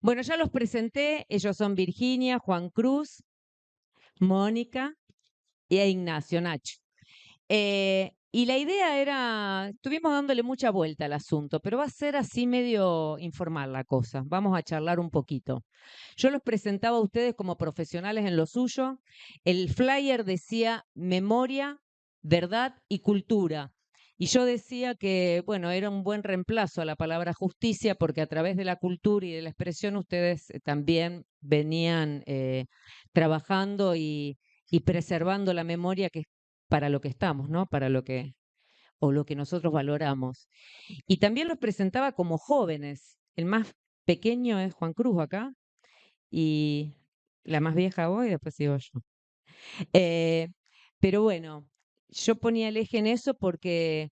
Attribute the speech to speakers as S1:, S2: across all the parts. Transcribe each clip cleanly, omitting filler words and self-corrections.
S1: Bueno, ya los presenté, ellos son Virginia, Juan Cruz, Mónica e Ignacio, Nacho. Y la idea era, estuvimos dándole mucha vuelta al asunto, pero va a ser así medio informal la cosa. Vamos a charlar un poquito. Yo los presentaba a ustedes como profesionales en lo suyo. El flyer decía memoria, verdad y cultura. Y yo decía que, bueno, era un buen reemplazo a la palabra justicia porque a través de la cultura y de la expresión ustedes también venían trabajando y preservando la memoria, que es para lo que estamos, ¿no? Para lo que, o lo que nosotros valoramos. Y también los presentaba como jóvenes. El más pequeño es Juan Cruz acá y la más vieja vos y después sigo yo. Eh, pero bueno, yo ponía el eje en eso porque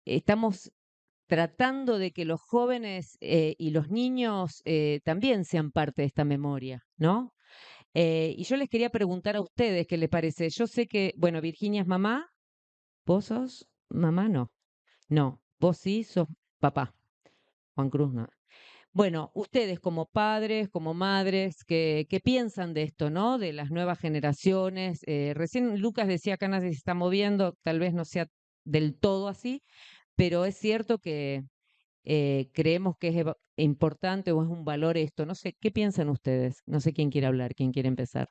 S1: estamos tratando de que los jóvenes y los niños también sean parte de esta memoria, ¿no? Y yo les quería preguntar a ustedes qué les parece. Yo sé que, bueno, Virginia es mamá, vos sos mamá, no. No, vos sí sos papá, Juan Cruz no. Bueno, ustedes como padres, como madres, ¿qué piensan de esto, no? De las nuevas generaciones. Recién Lucas decía acá nadie se está moviendo, tal vez no sea del todo así, pero es cierto que creemos que es importante o es un valor esto. No sé, ¿qué piensan ustedes? No sé quién quiere hablar, quién quiere empezar.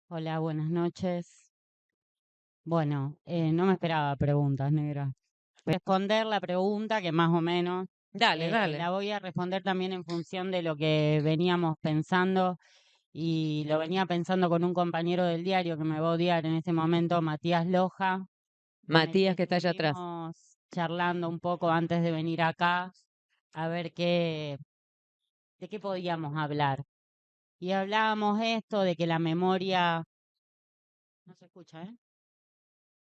S2: Hola, buenas noches. Bueno, no me esperaba preguntas, negra. Voy a responder la pregunta que más o menos
S1: Dale, dale.
S2: la voy a responder también en función de lo que veníamos pensando y lo venía pensando con un compañero del diario que me va a odiar en este momento, Matías Loja, con el que
S1: Matías, que está allá atrás.
S2: estuvimos charlando un poco antes de venir acá a ver de qué podíamos hablar. Y hablábamos esto de que la memoria, no se escucha, ¿eh?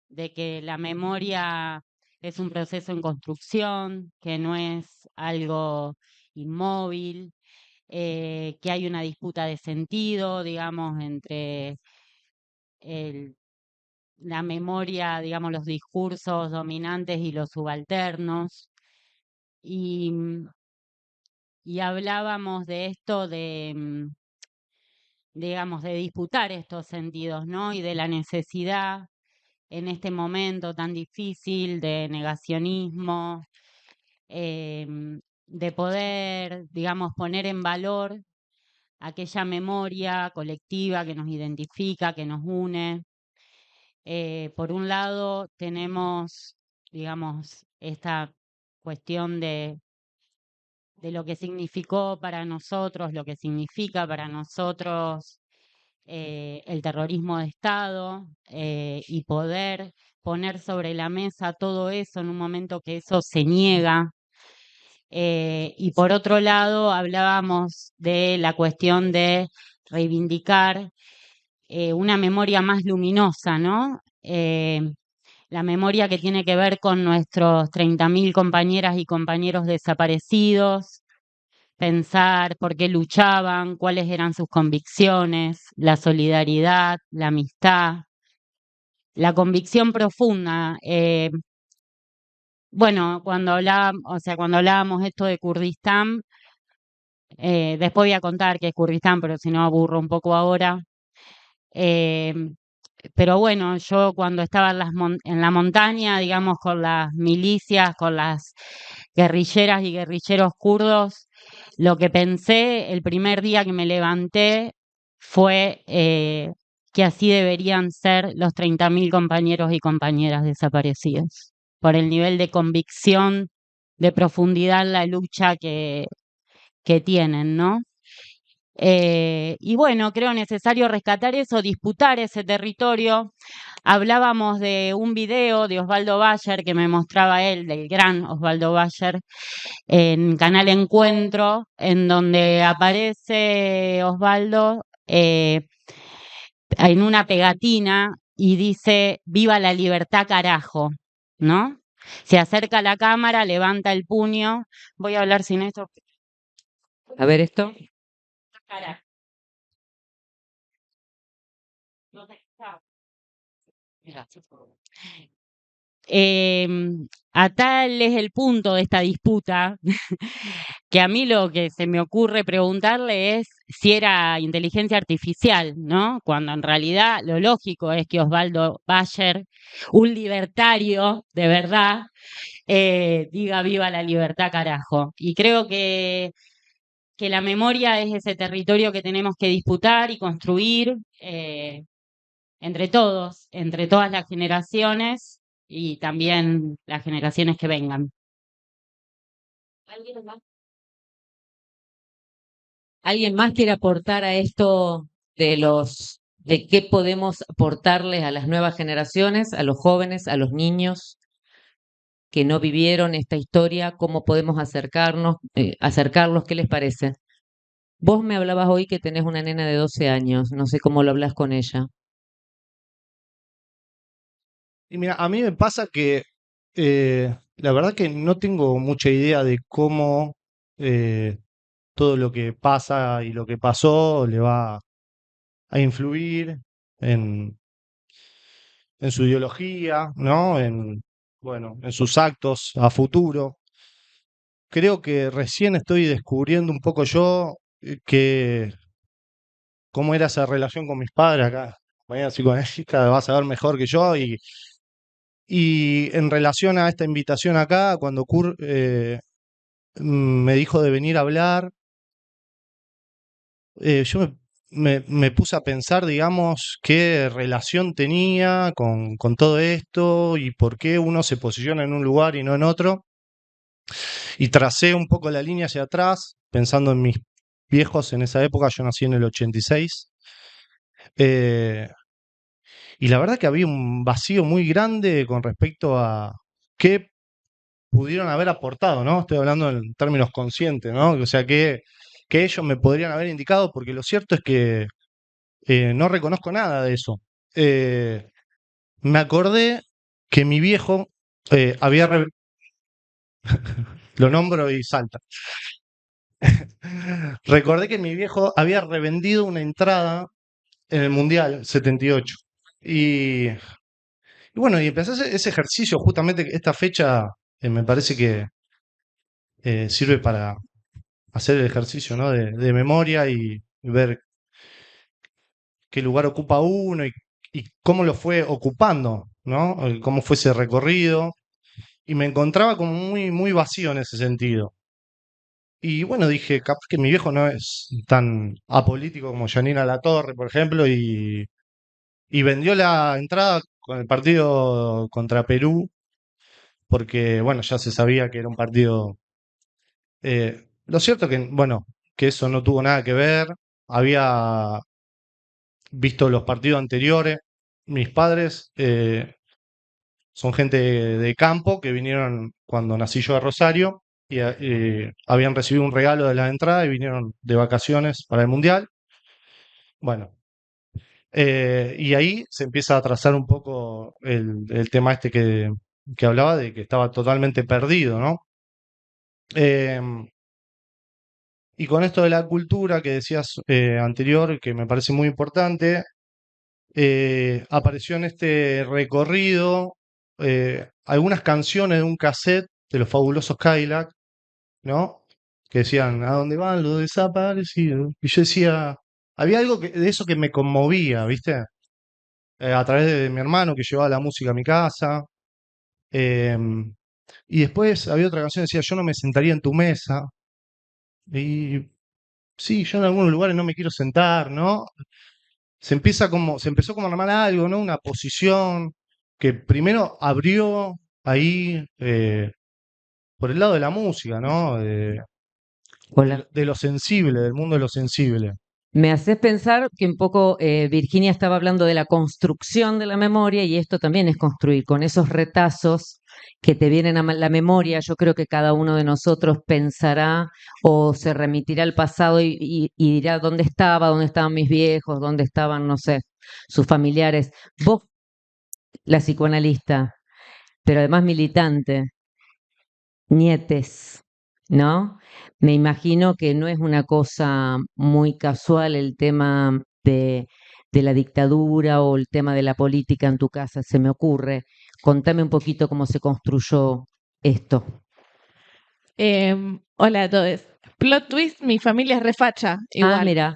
S2: De que la memoria es un proceso en construcción, que no es algo inmóvil, que hay una disputa de sentido, digamos, entre el- la memoria, digamos, los discursos dominantes y los subalternos. Y, y hablábamos de esto digamos, de disputar estos sentidos, ¿no? Y de la necesidad en este momento tan difícil de negacionismo, de poder, digamos, poner en valor aquella memoria colectiva que nos identifica, que nos une. Por un lado, tenemos, digamos, esta cuestión de lo que significó para nosotros, lo que significa para nosotros el terrorismo de Estado y poder poner sobre la mesa todo eso en un momento que eso se niega. Y por otro lado, hablábamos de la cuestión de reivindicar una memoria más luminosa, ¿no? La memoria que tiene que ver con nuestros 30.000 compañeras y compañeros desaparecidos, pensar por qué luchaban, cuáles eran sus convicciones, la solidaridad, la amistad, la convicción profunda. Bueno, cuando hablábamos esto de Kurdistán, después voy a contar qué es Kurdistán, pero si no aburro un poco ahora. Eh, pero bueno, yo cuando estaba en la montaña, digamos, con las milicias, con las guerrilleras y guerrilleros kurdos, lo que pensé el primer día que me levanté fue que así deberían ser los 30.000 compañeros y compañeras desaparecidos, por el nivel de convicción, de profundidad en la lucha que tienen, ¿no? Y bueno, creo necesario rescatar eso, disputar ese territorio. Hablábamos de un video de Osvaldo Bayer que me mostraba él, del gran Osvaldo Bayer, en Canal Encuentro, en donde aparece Osvaldo en una pegatina y dice, viva la libertad carajo, ¿no? Se acerca a la cámara, levanta el puño. Voy a hablar sin esto.
S1: A ver esto.
S2: Carajo. No te- chao. Mira. A tal es el punto de esta disputa que a mí lo que se me ocurre preguntarle es si era inteligencia artificial, ¿no? Cuando en realidad lo lógico es que Osvaldo Bayer, un libertario de verdad, diga viva la libertad, carajo. Y creo que la memoria es ese territorio que tenemos que disputar y construir entre todos, entre todas las generaciones y también las generaciones que vengan.
S1: ¿Alguien más? ¿Alguien más quiere aportar a esto de qué podemos aportarles a las nuevas generaciones, a los jóvenes, a los niños que no vivieron esta historia? ¿Cómo podemos acercarlos? ¿Qué les parece? Vos me hablabas hoy que tenés una nena de 12 años, no sé cómo lo hablas con ella.
S3: Y mira, a mí me pasa que la verdad que no tengo mucha idea de cómo eh, todo lo que pasa y lo que pasó le va a influir en, en su ideología, ¿no? Bueno, en sus actos a futuro. Creo que recién estoy descubriendo un poco yo cómo era esa relación con mis padres acá. Mañana psicoanalista va a saber mejor que yo y en relación a esta invitación acá, cuando me dijo de venir a hablar, yo me puse a pensar, digamos, qué relación tenía con todo esto y por qué uno se posiciona en un lugar y no en otro. Y tracé un poco la línea hacia atrás, pensando en mis viejos en esa época, yo nací en el 86. eh, y la verdad que había un vacío muy grande con respecto a qué pudieron haber aportado, ¿no? Estoy hablando en términos conscientes, ¿no? O sea, que ellos me podrían haber indicado, porque lo cierto es que no reconozco nada de eso. Eh, Me acordé que mi viejo había... Lo nombro y salta. Recordé que mi viejo había revendido una entrada en el Mundial 78. Y, y bueno, y empecé ese ejercicio, justamente esta fecha me parece que sirve para hacer el ejercicio, ¿no? De memoria y ver qué lugar ocupa uno y cómo lo fue ocupando, ¿no? Cómo fue ese recorrido. Y me encontraba como muy, muy vacío en ese sentido. Y bueno, dije, capaz que mi viejo no es tan apolítico como Janina Latorre, por ejemplo, y vendió la entrada con el partido contra Perú, porque bueno, ya se sabía que era un partido. Lo cierto que, bueno, que eso no tuvo nada que ver. Había visto los partidos anteriores. Mis padres son gente de campo que vinieron cuando nací yo a Rosario y habían recibido un regalo de la entrada y vinieron de vacaciones para el Mundial. Bueno, y ahí se empieza a trazar un poco el tema este que hablaba de que estaba totalmente perdido, ¿no? Em, y con esto de la cultura que decías anterior, que me parece muy importante, apareció en este recorrido algunas canciones de un cassette de los fabulosos Cadillac, ¿no? Que decían, ¿a dónde van los desaparecidos? Y yo decía, había algo de eso que me conmovía, ¿viste? A través de mi hermano que llevaba la música a mi casa. em, y después había otra canción que decía, yo no me sentaría en tu mesa. Y sí, yo en algunos lugares no me quiero sentar, ¿no? Se empezó como a armar algo, ¿no? Una posición que primero abrió ahí por el lado de la música, ¿no?
S1: Hola.
S3: De lo sensible, del mundo de lo sensible.
S1: Me haces pensar que un poco Virginia estaba hablando de la construcción de la memoria y esto también es construir con esos retazos que te vienen a la memoria. Yo creo que cada uno de nosotros pensará o se remitirá al pasado y dirá dónde estaban mis viejos, dónde estaban, no sé, sus familiares. Vos, la psicoanalista, pero además militante, nietes, ¿no? Me imagino que no es una cosa muy casual el tema de la dictadura o el tema de la política en tu casa, se me ocurre. Contame un poquito cómo se construyó esto.
S4: Hola a todos. Plot twist, mi familia es refacha,
S1: Ah,
S4: igual.
S1: mira,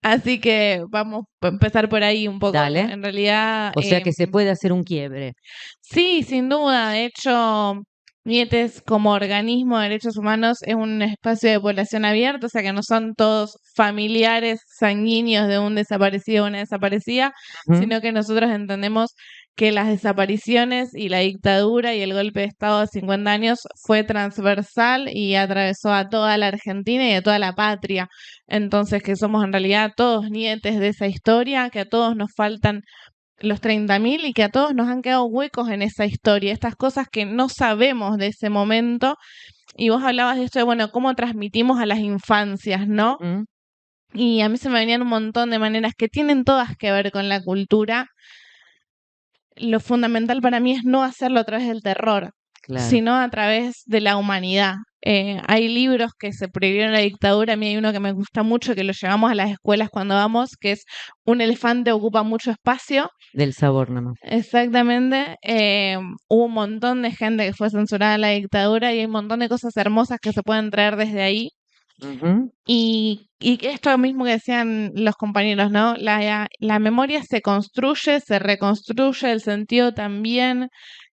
S4: Así que vamos a empezar por ahí un poco.
S1: dale.
S4: En realidad,
S1: O sea que se puede hacer un quiebre.
S4: sí, sin duda. De hecho, Nietes como organismo de derechos humanos es un espacio de población abierto, o sea que no son todos familiares sanguíneos de un desaparecido o una desaparecida,
S1: Ujú.
S4: sino que nosotros entendemos que las desapariciones y la dictadura y el golpe de Estado de 50 años fue transversal y atravesó a toda la Argentina y a toda la patria. Entonces, que somos en realidad todos nietes de esa historia, que a todos nos faltan los 30.000 y que a todos nos han quedado huecos en esa historia, estas cosas que no sabemos de ese momento. Y vos hablabas de esto de, bueno, cómo transmitimos a las infancias, ¿no?
S1: ¿Mm?
S4: Y a mí se me venían un montón de maneras que tienen todas que ver con la cultura. Lo fundamental para mí es no hacerlo a través del terror,
S1: Claro.
S4: sino a través de la humanidad. Hay libros que se prohibieron en la dictadura, a mí hay uno que me gusta mucho, que lo llevamos a las escuelas cuando vamos, que es Un elefante ocupa mucho espacio.
S1: Del sabor nomás.
S4: Exactamente. Hubo un montón de gente que fue censurada en la dictadura y hay un montón de cosas hermosas que se pueden traer desde ahí.
S1: Ujú.
S4: Y esto mismo que decían los compañeros, ¿no? La memoria se construye, se reconstruye, el sentido también.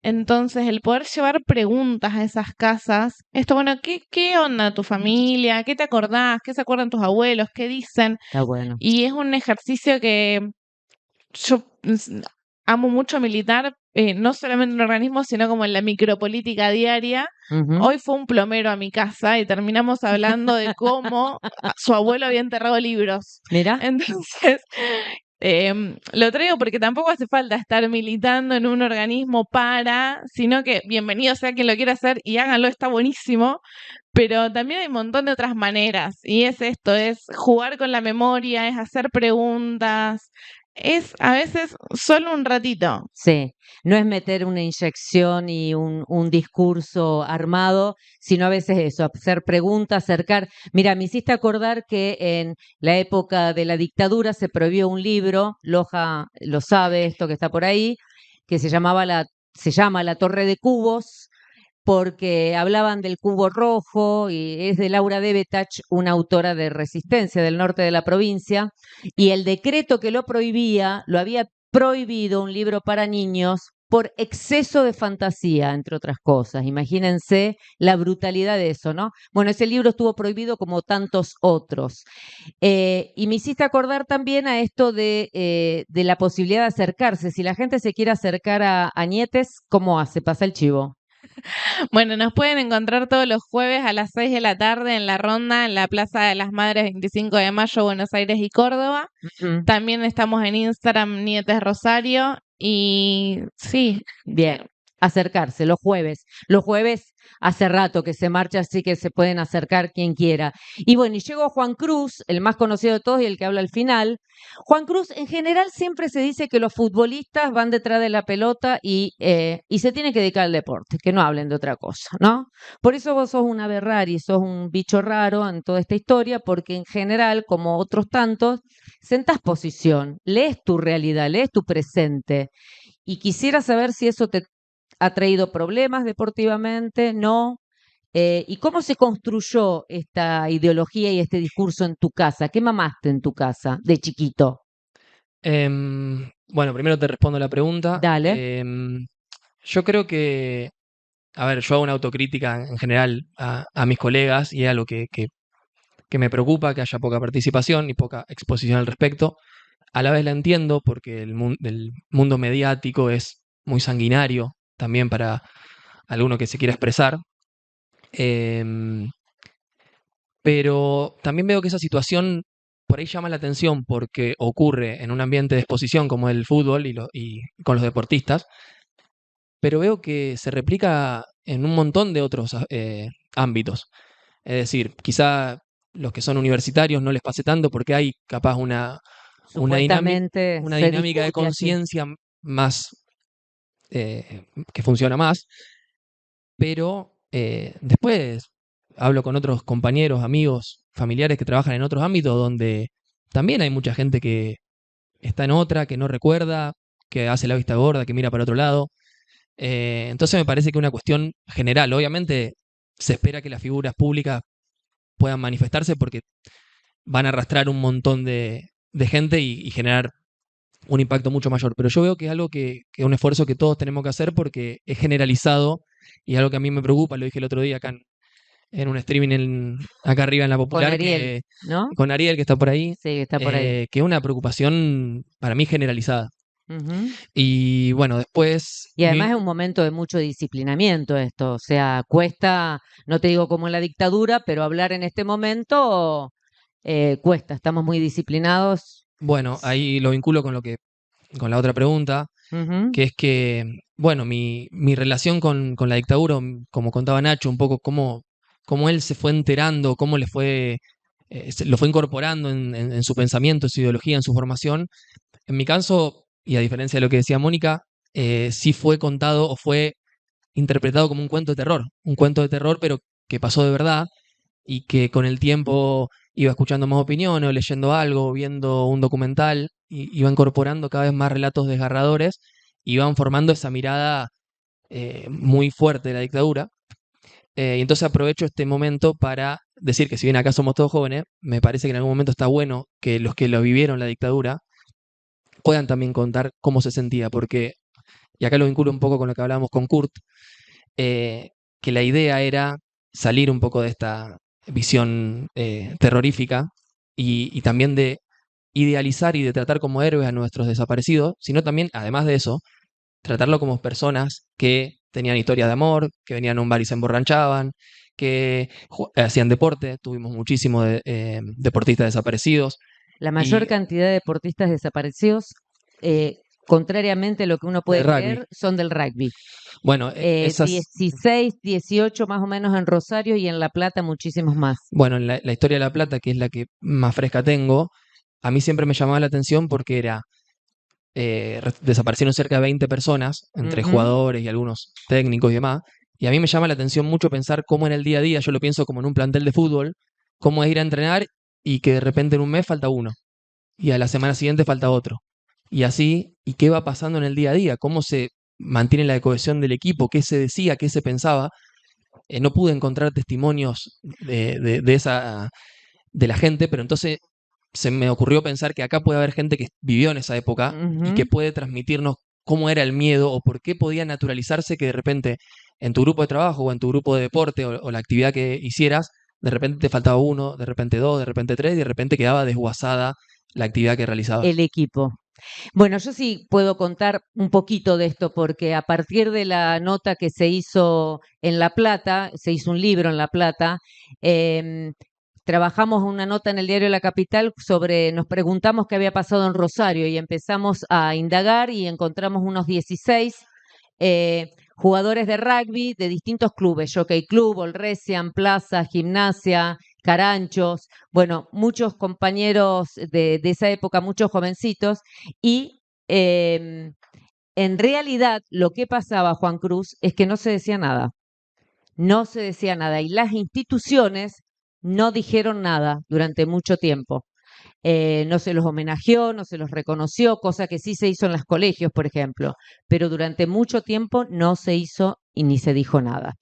S4: Entonces, el poder llevar preguntas a esas casas, esto, bueno, ¿qué onda tu familia? ¿Qué te acordás? ¿Qué se acuerdan tus abuelos? ¿Qué dicen?
S1: Está bueno.
S4: Y es un ejercicio que yo amo mucho militar, no solamente en un organismo, sino como en la micropolítica diaria.
S1: Ujú.
S4: Hoy fue un plomero a mi casa y terminamos hablando de cómo su abuelo había enterrado libros.
S1: Mira,
S4: Entonces, lo traigo porque tampoco hace falta estar militando en un organismo sino que bienvenido sea quien lo quiera hacer y háganlo, está buenísimo. Pero también hay un montón de otras maneras, y es esto, es jugar con la memoria, es hacer preguntas, es a veces solo un ratito.
S1: sí. No es meter una inyección y un discurso armado, sino a veces eso, hacer preguntas, acercar. Mira, me hiciste acordar que en la época de la dictadura se prohibió un libro, Loja lo sabe, esto que está por ahí, que se llama La Torre de Cubos, porque hablaban del cubo rojo y es de Laura Debetach, una autora de Resistencia del norte de la provincia, y el decreto que lo prohibía, lo había prohibido un libro para niños por exceso de fantasía, entre otras cosas. Imagínense la brutalidad de eso, ¿no? Bueno, ese libro estuvo prohibido como tantos otros. Y me hiciste acordar también a esto de la posibilidad de acercarse. Si la gente se quiere acercar a Nietes, ¿cómo hace? Pasa el chivo.
S4: Bueno, nos pueden encontrar todos los jueves a las 6 de la tarde en la ronda en la Plaza de las Madres 25 de Mayo, Buenos Aires y Córdoba.
S1: Ujú.
S4: También estamos en Instagram, Nietes Rosario. Y sí,
S1: Bien, acercarse los jueves. Los jueves hace rato que se marcha, así que se pueden acercar quien quiera. Y bueno, y llegó Juan Cruz, el más conocido de todos y el que habla al final. Juan Cruz, en general siempre se dice que los futbolistas van detrás de la pelota y se tienen que dedicar al deporte, que no hablen de otra cosa, ¿no? Por eso vos sos un ave rari, sos un bicho raro en toda esta historia, porque en general, como otros tantos, sentás posición, lees tu realidad, lees tu presente. Y quisiera saber si eso te ha traído problemas deportivamente, ¿no? ¿Y cómo se construyó esta ideología y este discurso en tu casa? ¿Qué mamaste en tu casa de chiquito?
S5: Bueno, primero te respondo la pregunta.
S1: Dale.
S5: Yo creo que, a ver, yo hago una autocrítica en general a mis colegas y es algo que me preocupa que haya poca participación y poca exposición al respecto. A la vez la entiendo porque el mundo mediático es muy sanguinario también para alguno que se quiera expresar. Em, pero también veo que esa situación por ahí llama la atención porque ocurre en un ambiente de exposición como el fútbol y con los deportistas, pero veo que se replica en un montón de otros ámbitos. Es decir, quizá los que son universitarios no les pase tanto porque hay capaz una
S1: Supuestamente se
S5: dinámica de
S1: discute así.
S5: conciencia más que funciona más, pero después hablo con otros compañeros, amigos, familiares que trabajan en otros ámbitos donde también hay mucha gente que está en otra, que no recuerda, que hace la vista gorda, que mira para otro lado. Entonces me parece que es una cuestión general. Obviamente se espera que las figuras públicas puedan manifestarse porque van a arrastrar un montón de gente y generar un impacto mucho mayor. Pero yo veo que es algo que es un esfuerzo que todos tenemos que hacer porque es generalizado y algo que a mí me preocupa, lo dije el otro día acá en un streaming acá arriba en La
S1: Con
S5: Popular,
S1: Ariel, ¿no?
S5: con Ariel, que está por ahí,
S1: Sí, que está por ahí.
S5: que es una preocupación para mí generalizada.
S1: Ujú.
S5: Y bueno, después...
S1: Y además es un momento de mucho disciplinamiento esto, o sea, cuesta, no te digo como en la dictadura, pero hablar en este momento cuesta, estamos muy disciplinados.
S5: Bueno, ahí lo vinculo con la otra pregunta,
S1: Ujú.
S5: que es que, bueno, mi relación con la dictadura, como contaba Nacho, un poco cómo él se fue enterando, cómo le fue, lo fue incorporando en su pensamiento, en su ideología, en su formación. En mi caso, y a diferencia de lo que decía Mónica, sí fue contado o fue interpretado como un cuento de terror, pero que pasó de verdad y que con el tiempo iba escuchando más opiniones o leyendo algo, viendo un documental, y iba incorporando cada vez más relatos desgarradores y iban formando esa mirada muy fuerte de la dictadura. Y entonces aprovecho este momento para decir que si bien acá somos todos jóvenes, me parece que en algún momento está bueno que los que lo vivieron la dictadura puedan también contar cómo se sentía, porque, y acá lo vinculo un poco con lo que hablábamos con Kurt, que la idea era salir un poco de esta visión terrorífica y también de idealizar y de tratar como héroes a nuestros desaparecidos, sino también, además de eso, tratarlo como personas que tenían historias de amor, que venían a un bar y se emborrachaban, que hacían deporte, tuvimos muchísimos deportistas desaparecidos.
S1: La mayor
S5: Y
S1: cantidad de deportistas desaparecidos, contrariamente a lo que uno puede
S5: de rugby.
S1: creer, son del rugby.
S5: Bueno, esas,
S1: 16, 18 más o menos en Rosario y en La Plata muchísimos más.
S5: bueno, en la historia de La Plata, que es la que más fresca tengo, a mí siempre me llamaba la atención porque era, desaparecieron cerca de 20 personas, entre
S1: Ujú.
S5: jugadores y algunos técnicos y demás, y a mí me llama la atención mucho pensar cómo en el día a día, yo lo pienso como en un plantel de fútbol, cómo es ir a entrenar y que de repente en un mes falta uno, y a la semana siguiente falta otro, y así, y qué va pasando en el día a día, cómo se mantiene la cohesión del equipo, qué se decía, qué se pensaba. No pude encontrar testimonios de la gente, pero entonces se me ocurrió pensar que acá puede haber gente que vivió en esa época y que
S1: Ujú.
S5: puede transmitirnos cómo era el miedo o por qué podía naturalizarse que de repente en tu grupo de trabajo o en tu grupo de deporte o la actividad que hicieras, de repente te faltaba uno, de repente dos, de repente tres y de repente quedaba desguazada la actividad que realizabas.
S1: El equipo. Bueno, yo sí puedo contar un poquito de esto porque a partir de la nota que se hizo en La Plata, se hizo un libro en La Plata, trabajamos una nota en el diario La Capital sobre, nos preguntamos qué había pasado en Rosario y empezamos a indagar y encontramos unos 16 jugadores de rugby de distintos clubes, Jockey Club, Olresian, Plaza, Gimnasia, Caranchos, bueno, muchos compañeros de esa época, muchos jovencitos, y en realidad lo que pasaba, Juan Cruz, es que no se decía nada, no se decía nada, y las instituciones no dijeron nada durante mucho tiempo. No se los homenajeó, no se los reconoció, cosa que sí se hizo en los colegios, por ejemplo, pero durante mucho tiempo no se hizo y ni se dijo nada.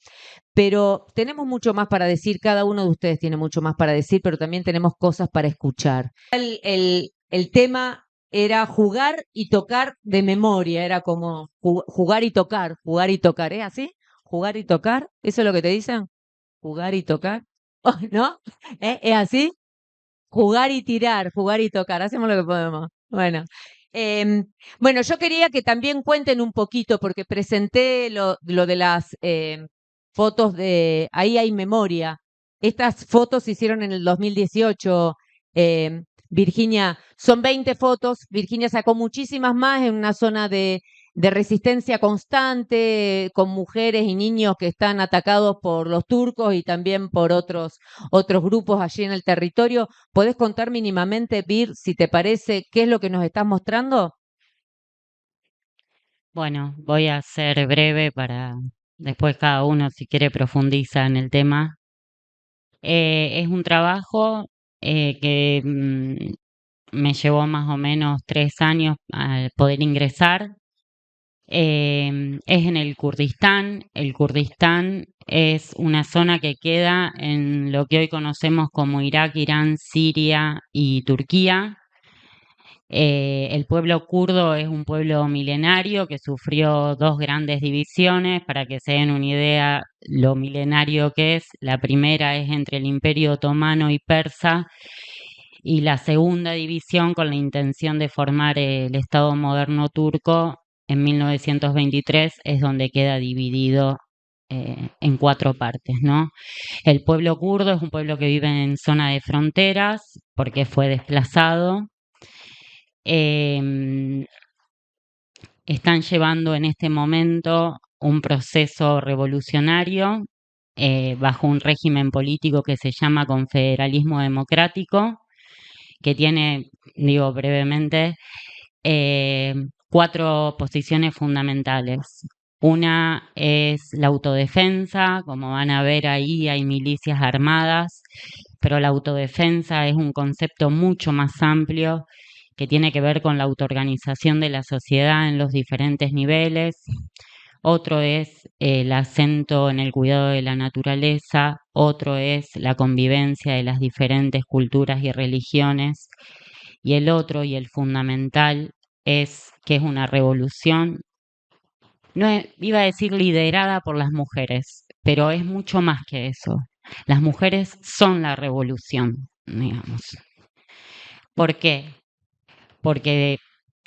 S1: Pero tenemos mucho más para decir, cada uno de ustedes tiene mucho más para decir, pero también tenemos cosas para escuchar. El tema era jugar y tocar de memoria, era como jugar y tocar, ¿es así? Jugar y tocar, ¿eso es lo que te dicen? Jugar y tocar, ¿no? ¿Es así? Jugar y tirar, jugar y tocar, hacemos lo que podemos. Bueno, bueno, yo quería que también cuenten un poquito, porque presenté lo de las fotos de Ahí hay memoria. Estas fotos se hicieron en el 2018. Virginia, son 20 fotos. Virginia sacó muchísimas más en una zona de resistencia constante, con mujeres y niños que están atacados por los turcos y también por otros grupos allí en el territorio. ¿Podés contar mínimamente, Vir, si te parece, qué es lo que nos estás mostrando?
S2: Bueno, voy a ser breve para después cada uno, si quiere, profundiza en el tema. Es un trabajo que me llevó más o menos 3 años al poder ingresar. Es en el Kurdistán. El Kurdistán es una zona que queda en lo que hoy conocemos como Irak, Irán, Siria y Turquía. El pueblo kurdo es un pueblo milenario que sufrió 2 grandes divisiones. Para que se den una idea lo milenario que es, la primera es entre el Imperio Otomano y Persa, y la segunda división, con la intención de formar el Estado moderno turco, en 1923 es donde queda dividido en 4 partes, ¿no? El pueblo kurdo es un pueblo que vive en zona de fronteras porque fue desplazado. Están llevando en este momento un proceso revolucionario bajo un régimen político que se llama confederalismo democrático, que tiene, digo brevemente, 4 posiciones fundamentales. Una es la autodefensa. Como van a ver ahí, hay milicias armadas, pero la autodefensa es un concepto mucho más amplio que tiene que ver con la autoorganización de la sociedad en los diferentes niveles. Otro es el acento en el cuidado de la naturaleza. Otro es la convivencia de las diferentes culturas y religiones. Y el otro, y el fundamental, es que es una revolución, iba a decir liderada por las mujeres, pero es mucho más que eso. Las mujeres son la revolución, digamos. ¿Por qué? Porque,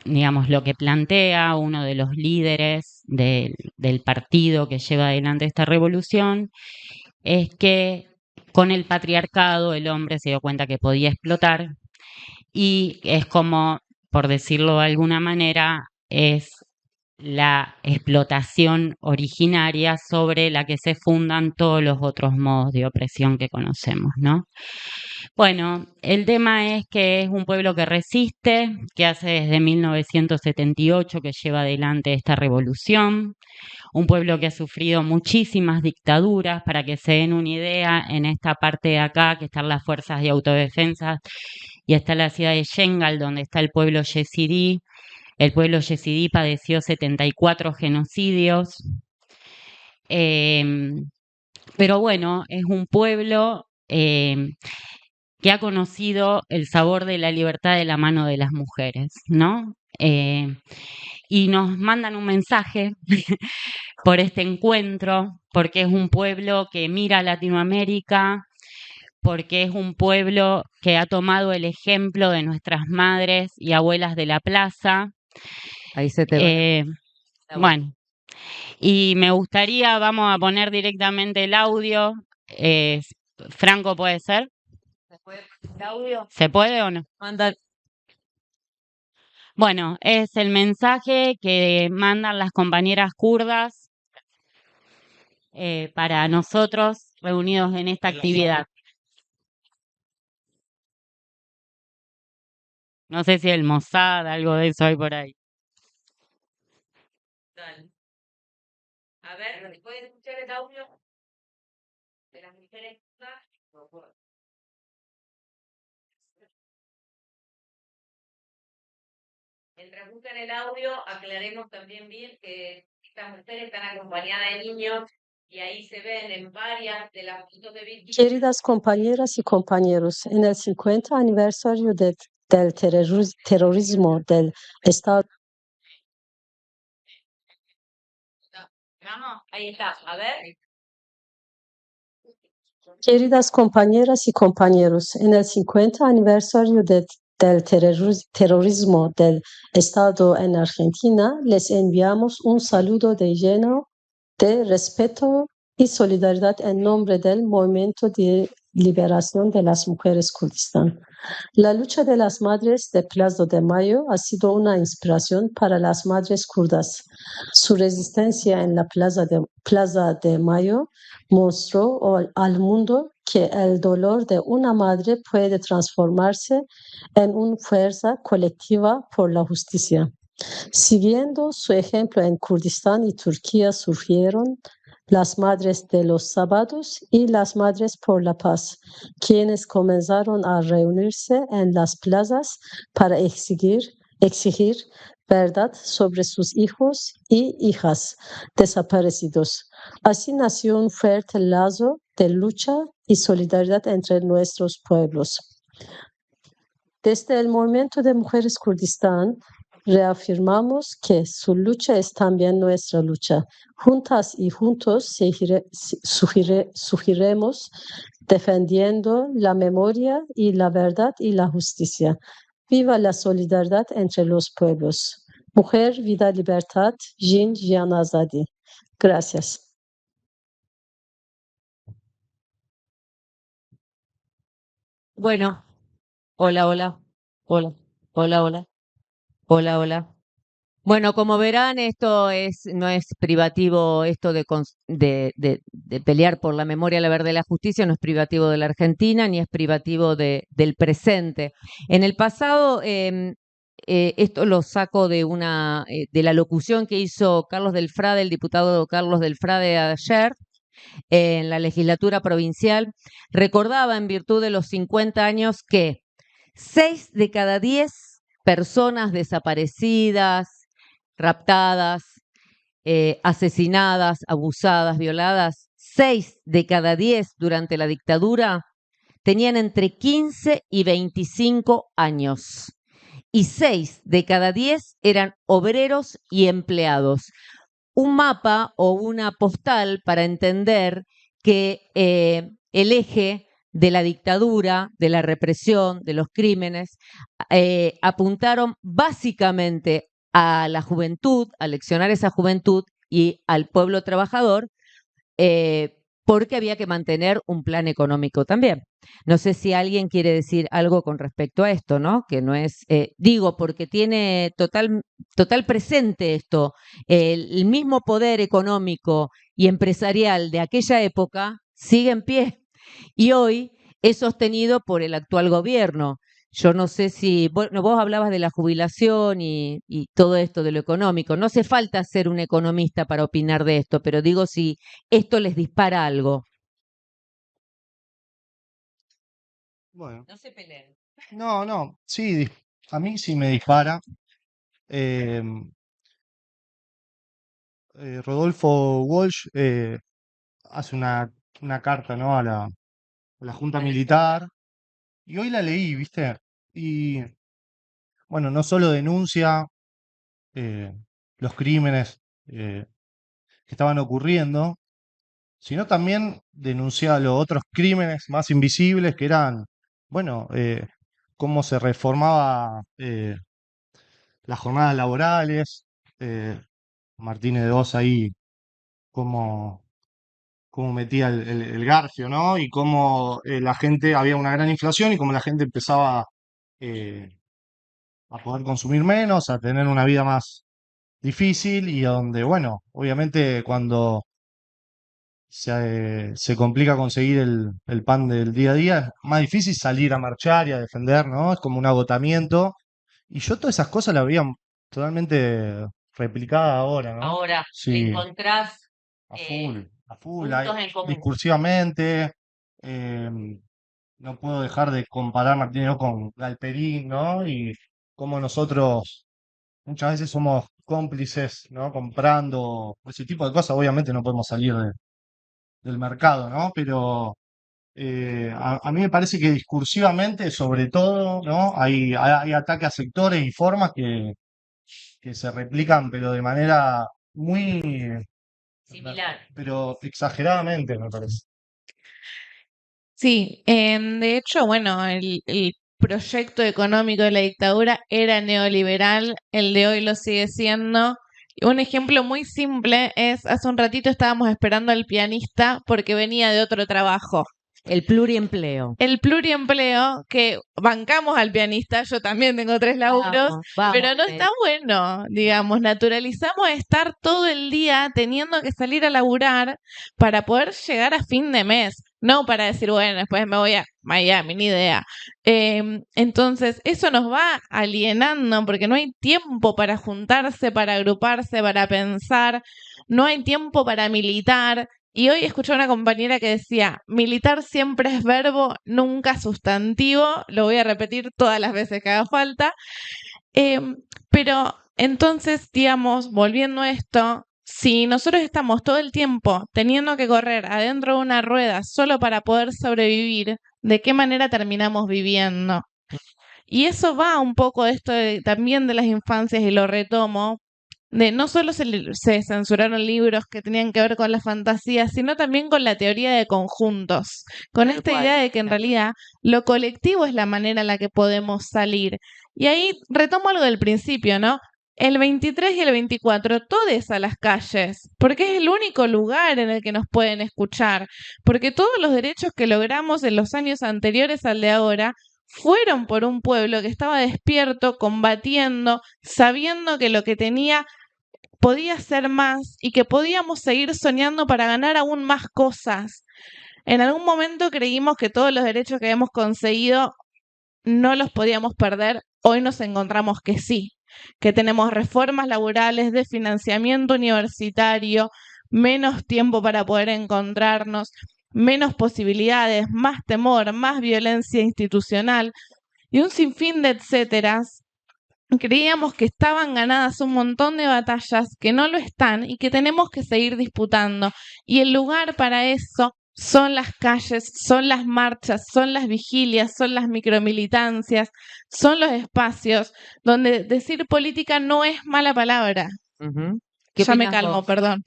S2: digamos, lo que plantea uno de los líderes del partido que lleva adelante esta revolución es que con el patriarcado el hombre se dio cuenta que podía explotar, y es como, por decirlo de alguna manera, es la explotación originaria sobre la que se fundan todos los otros modos de opresión que conocemos, ¿no? Bueno, el tema es que es un pueblo que resiste, que hace desde 1978 que lleva adelante esta revolución, un pueblo que ha sufrido muchísimas dictaduras. Para que se den una idea, en esta parte de acá, que están las fuerzas de autodefensa, y está la ciudad de Shengal, donde está el pueblo yezidí. El pueblo yezidí padeció 74 genocidios. Pero bueno, es un pueblo que ha conocido el sabor de la libertad de la mano de las mujeres, ¿no? Y nos mandan un mensaje por este encuentro, porque es un pueblo que mira a Latinoamérica, porque es un pueblo que ha tomado el ejemplo de nuestras madres y abuelas de la plaza.
S1: Ahí se te va.
S2: Bueno, y me gustaría, vamos a poner directamente el audio. Franco, ¿puede ser?
S1: ¿Se puede el audio?
S2: ¿Se puede o no?
S1: Manda.
S2: Bueno, es el mensaje que mandan las compañeras kurdas para nosotros reunidos en esta actividad. No sé si el Mossad, algo de eso hay por ahí.
S1: Dale. A ver, ¿puedes escuchar el audio de las mujeres? No puedo. Mientras buscan el audio, aclaremos también bien que estas mujeres están acompañadas de niños y ahí se ven en varias de las fotos de Virginia.
S6: Queridas compañeras y compañeros, en el 50 aniversario del terrorismo del Estado.
S1: Vamos, ahí está, a ver.
S6: Queridas compañeras y compañeros, en el 50 aniversario del terrorismo del Estado en Argentina, les enviamos un saludo lleno de respeto y solidaridad en nombre del Movimiento de Liberación de las Mujeres Kurdistán. La lucha de las madres de Plaza de Mayo ha sido una inspiración para las madres kurdas. Su resistencia en la Plaza de Mayo mostró al mundo que el dolor de una madre puede transformarse en una fuerza colectiva por la justicia. Siguiendo su ejemplo, en Kurdistán y Turquía surgieron las madres de los sábados y las madres por la paz, quienes comenzaron a reunirse en las plazas para exigir verdad sobre sus hijos y hijas desaparecidos. Así nació un fuerte lazo de lucha y solidaridad entre nuestros pueblos. Desde el movimiento de Mujeres Kurdistán, reafirmamos que su lucha es también nuestra lucha. Juntas y juntos seguiremos defendiendo la memoria y la verdad y la justicia. Viva la solidaridad entre los pueblos. Mujer, vida, libertad, Jin Jiyan Azadi. Gracias.
S1: Bueno, hola, hola, hola, hola, hola, hola, hola. Bueno, como verán, no es privativo, esto de pelear por la memoria, la verdad y la justicia, no es privativo de la Argentina, ni es privativo del presente. En el pasado, esto lo saco de la locución que hizo Carlos Delfrade, el diputado Carlos Delfrade ayer, en la legislatura provincial, recordaba en virtud de los 50 años que 6 de cada 10 personas desaparecidas, raptadas, asesinadas, abusadas, violadas, 6 de cada 10 durante la dictadura tenían entre 15 y 25 años. Y 6 de cada 10 eran obreros y empleados. Un mapa o una postal para entender que el eje de la dictadura, de la represión, de los crímenes, apuntaron básicamente a la juventud, a leccionar esa juventud y al pueblo trabajador, porque había que mantener un plan económico también. No sé si alguien quiere decir algo con respecto a esto, ¿no? Que no es, digo, porque tiene total presente esto, el mismo poder económico y empresarial de aquella época sigue en pie y hoy es sostenido por el actual gobierno. Yo no sé si, bueno, vos hablabas de la jubilación y todo esto de lo económico. No hace falta ser un economista para opinar de esto, pero digo si esto les dispara algo.
S3: Bueno,
S1: No se peleen.
S3: no, sí, a mí sí me dispara. Eh, Rodolfo Walsh hace una carta, ¿no? a la Junta Militar, y hoy la leí, ¿viste? Y bueno, no solo denuncia los crímenes que estaban ocurriendo, sino también denuncia los otros crímenes más invisibles que eran, bueno, cómo se reformaba las jornadas laborales, Martínez de Oz ahí, cómo metía el garfio, ¿no? Y cómo la gente, había una gran inflación y cómo la gente empezaba eh, a poder consumir menos, a tener una vida más difícil y donde, bueno, obviamente cuando se complica conseguir el pan del día a día, es más difícil salir a marchar y a defender, ¿no? Es como un agotamiento. Y yo todas esas cosas las veía totalmente replicadas ahora, ¿no?
S1: Ahora,
S3: Sí,
S1: encontrás
S3: a full,
S1: puntos en común.
S3: discursivamente. No puedo dejar de comparar Martínez con Galperín, ¿no? Y cómo nosotros muchas veces somos cómplices, ¿no? Comprando ese tipo de cosas. Obviamente no podemos salir del mercado, ¿no? Pero a mí me parece que discursivamente, sobre todo, ¿no? Hay ataques a sectores y formas que se replican, pero de manera muy,
S1: Similar.
S3: pero exageradamente, me parece.
S4: Sí, de hecho, bueno, el proyecto económico de la dictadura era neoliberal, el de hoy lo sigue siendo. Un ejemplo muy simple es, hace un ratito estábamos esperando al pianista porque venía de otro trabajo.
S1: El pluriempleo.
S4: El pluriempleo, que bancamos al pianista, yo también tengo 3 laburos,
S1: Vamos,
S4: pero no está bueno, digamos, naturalizamos estar todo el día teniendo que salir a laburar para poder llegar a fin de mes, no para decir, bueno, después me voy a Miami, ni idea. Entonces, eso nos va alienando porque no hay tiempo para juntarse, para agruparse, para pensar, no hay tiempo para militar. Y hoy escuché a una compañera que decía, militar siempre es verbo, nunca sustantivo. Lo voy a repetir todas las veces que haga falta. Pero entonces, digamos, volviendo a esto, si nosotros estamos todo el tiempo teniendo que correr adentro de una rueda solo para poder sobrevivir, ¿de qué manera terminamos viviendo? Y eso va un poco de esto también de las infancias, y lo retomo, de no solo se censuraron libros que tenían que ver con la fantasía, sino también con la teoría de conjuntos, con
S1: Tal
S4: esta
S1: cual.
S4: idea de que en realidad lo colectivo es la manera en la que podemos salir. Y ahí retomo algo del principio, ¿no? El 23 y el 24, todos a las calles, porque es el único lugar en el que nos pueden escuchar, porque todos los derechos que logramos en los años anteriores al de ahora fueron por un pueblo que estaba despierto, combatiendo, sabiendo que lo que tenía podía ser más y que podíamos seguir soñando para ganar aún más cosas. En algún momento creímos que todos los derechos que habíamos conseguido no los podíamos perder. Hoy nos encontramos que sí, que tenemos reformas laborales, de financiamiento universitario, menos tiempo para poder encontrarnos, menos posibilidades, más temor, más violencia institucional y un sinfín de etcéteras. Creíamos que estaban ganadas un montón de batallas que no lo están y que tenemos que seguir disputando. Y el lugar para eso son las calles, son las marchas, son las vigilias, son las micromilitancias, son los espacios donde decir política no es mala palabra.
S1: Ujú. ¿Qué
S4: Ya me
S1: opinás
S4: calmo,
S1: vos?
S4: perdón.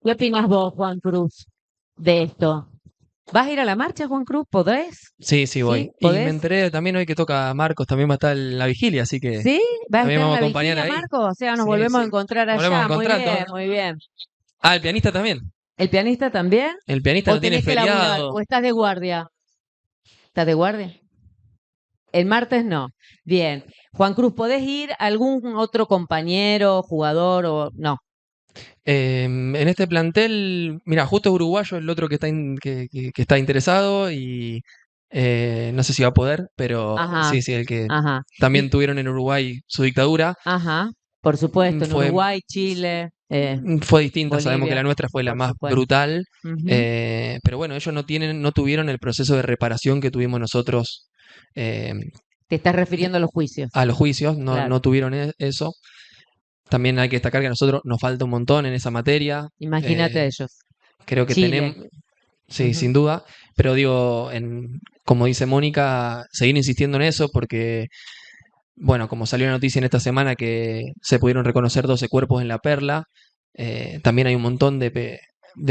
S1: ¿Qué opinas vos, Juan Cruz, de esto? ¿Vas a ir a la marcha, Juan Cruz? ¿Podés?
S5: Sí, sí, voy.
S1: ¿Sí?
S5: Y me
S1: ¿Podés?
S5: enteré también hoy que toca Marcos, también va a estar en la vigilia, así que
S1: ¿Sí? ¿Vas a
S5: también
S1: estar en
S5: vamos a
S1: la
S5: acompañar
S1: vigilia,
S5: ahí.
S1: Marco? O sea, nos
S5: Sí,
S1: volvemos a
S5: sí.
S1: encontrar
S5: Nos volvemos a
S1: allá. Muy
S5: encontrar
S1: bien,
S5: todos.
S1: muy bien.
S5: Ah, el pianista también.
S1: ¿El pianista también?
S5: El pianista
S1: ¿O
S5: no tiene
S1: tenés que laburar?
S5: feriado.
S1: ¿O estás de guardia? ¿Estás de guardia? El martes no. Bien. Juan Cruz, ¿podés ir algún otro compañero, jugador o no?
S5: En este plantel, mira, justo uruguayo el otro que está, que está interesado y no sé si va a poder, pero
S1: Ajá,
S5: sí, sí, el que
S1: ajá.
S5: también
S1: Y,
S5: tuvieron en Uruguay su dictadura.
S1: ajá, por supuesto, en
S5: Fue,
S1: Uruguay, Chile,
S5: fue distinta, sabemos que
S1: Bolivia,
S5: la nuestra fue la
S1: por
S5: más
S1: supuesto.
S5: brutal,
S1: Ujú.
S5: pero bueno, ellos no tuvieron el proceso de reparación que tuvimos nosotros eh,
S1: Te estás refiriendo a los juicios.
S5: a los juicios,
S1: Claro.
S5: no tuvieron eso. También hay que destacar que a nosotros nos falta un montón en esa materia.
S1: Imagínate a
S5: Eh,
S1: ellos.
S5: creo que
S1: Chile.
S5: tenemos, sí,
S1: Ujú.
S5: sin duda, pero digo, como dice Mónica, seguir insistiendo en eso porque, bueno, como salió la noticia en esta semana que se pudieron reconocer 12 cuerpos en La Perla, también hay un montón de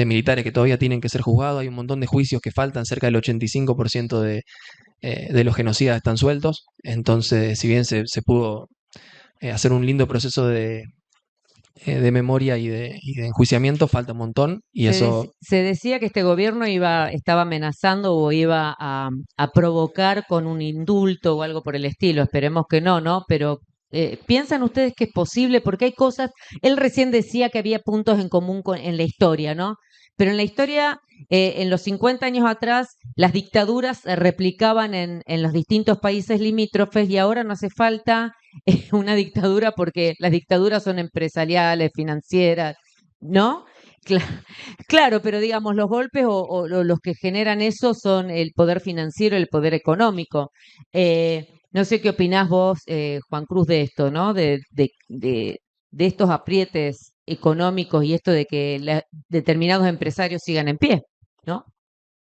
S5: militares que todavía tienen que ser juzgados, hay un montón de juicios que faltan, cerca del 85% de los genocidas están sueltos, entonces si bien se pudo hacer un lindo proceso de memoria y de enjuiciamiento, falta un montón y eso,
S1: Se decía que este gobierno estaba amenazando o iba a provocar con un indulto o algo por el estilo. Esperemos que no, ¿no? Pero ¿piensan ustedes que es posible? Porque hay cosas, él recién decía que había puntos en común en la historia, ¿no? Pero en la historia, en los 50 años atrás, las dictaduras se replicaban en los distintos países limítrofes y ahora no hace falta una dictadura porque las dictaduras son empresariales, financieras, ¿no? Cla- Claro, pero digamos, los golpes o los que generan eso son el poder financiero, el poder económico. No sé qué opinás vos, Juan Cruz, de esto, ¿no? De estos aprietes económicos y esto de que determinados empresarios sigan en pie, ¿no?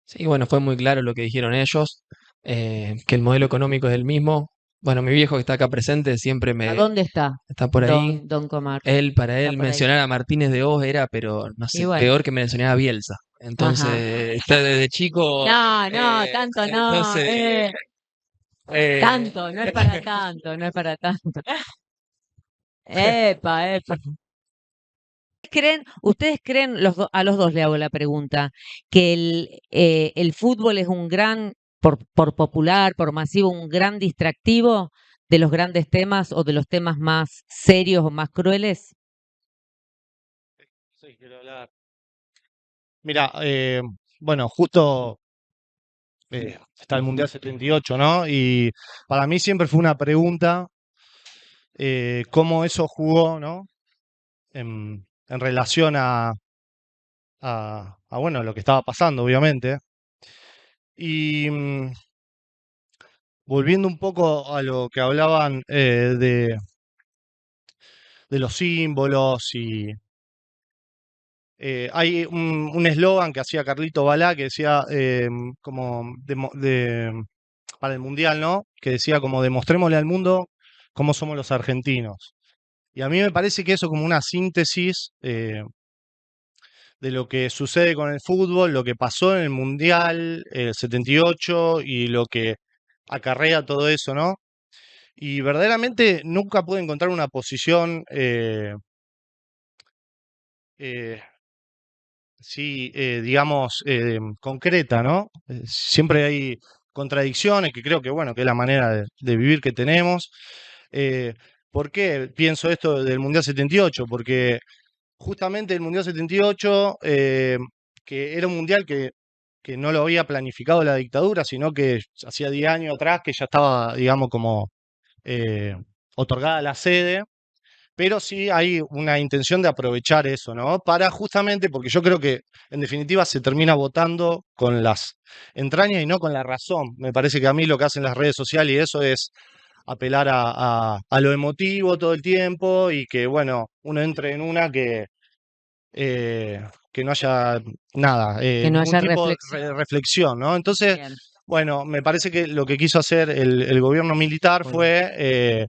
S5: sí, bueno, fue muy claro lo que dijeron ellos, que el modelo económico es el mismo. Bueno, mi viejo que está acá presente siempre
S1: ¿A
S5: me
S1: dónde está
S5: está por ahí.
S1: Don Comar?
S5: Para
S1: Está
S5: él,
S1: por ahí.
S5: mencionar a Martínez de Oz era, pero no
S1: Y
S5: sé,
S1: bueno,
S5: peor que mencionar a Bielsa.
S1: ajá.
S5: Entonces, está desde chico.
S1: No, no, tanto no.
S5: Entonces,
S1: Tanto, no es para tanto, no es para tanto. Epa, epa. ¿Ustedes creen, a los dos le hago la pregunta, que el fútbol es un gran, por popular, por masivo, un gran distractivo de los grandes temas o de los temas más serios o más crueles?
S3: Sí, quiero hablar. Mira, bueno, justo está el Mundial 78, ¿no? Y para mí siempre fue una pregunta cómo eso jugó, ¿no? en relación bueno, lo que estaba pasando, obviamente. Y volviendo un poco a lo que hablaban de los símbolos y hay un eslogan que hacía Carlito Balá que decía como para el Mundial, ¿no? Que decía como demostrémosle al mundo cómo somos los argentinos. Y a mí me parece que eso como una síntesis de lo que sucede con el fútbol, lo que pasó en el Mundial 78 y lo que acarrea todo eso, ¿no? Y verdaderamente nunca pude encontrar una posición eh, sí, digamos, concreta, ¿no? Siempre hay contradicciones, que creo que, bueno, que es la manera de vivir que tenemos. Eh, ¿Por qué pienso esto del Mundial 78? Porque justamente el Mundial 78, que era un mundial que no lo había planificado la dictadura, sino que hacía 10 años atrás que ya estaba, digamos, como eh, otorgada la sede, pero sí hay una intención de aprovechar eso, ¿no? Para justamente, porque yo creo que en definitiva se termina votando con las entrañas y no con la razón. Me parece que a mí lo que hacen las redes sociales y eso es apelar a lo emotivo todo el tiempo y que, bueno, uno entre en una que no haya nada,
S1: Que no
S3: ningún
S1: haya
S3: tipo de
S1: reflexión.
S3: reflexión, ¿no? Entonces,
S1: Bien.
S3: bueno, me parece que lo que quiso hacer el gobierno militar
S1: Bueno.
S3: fue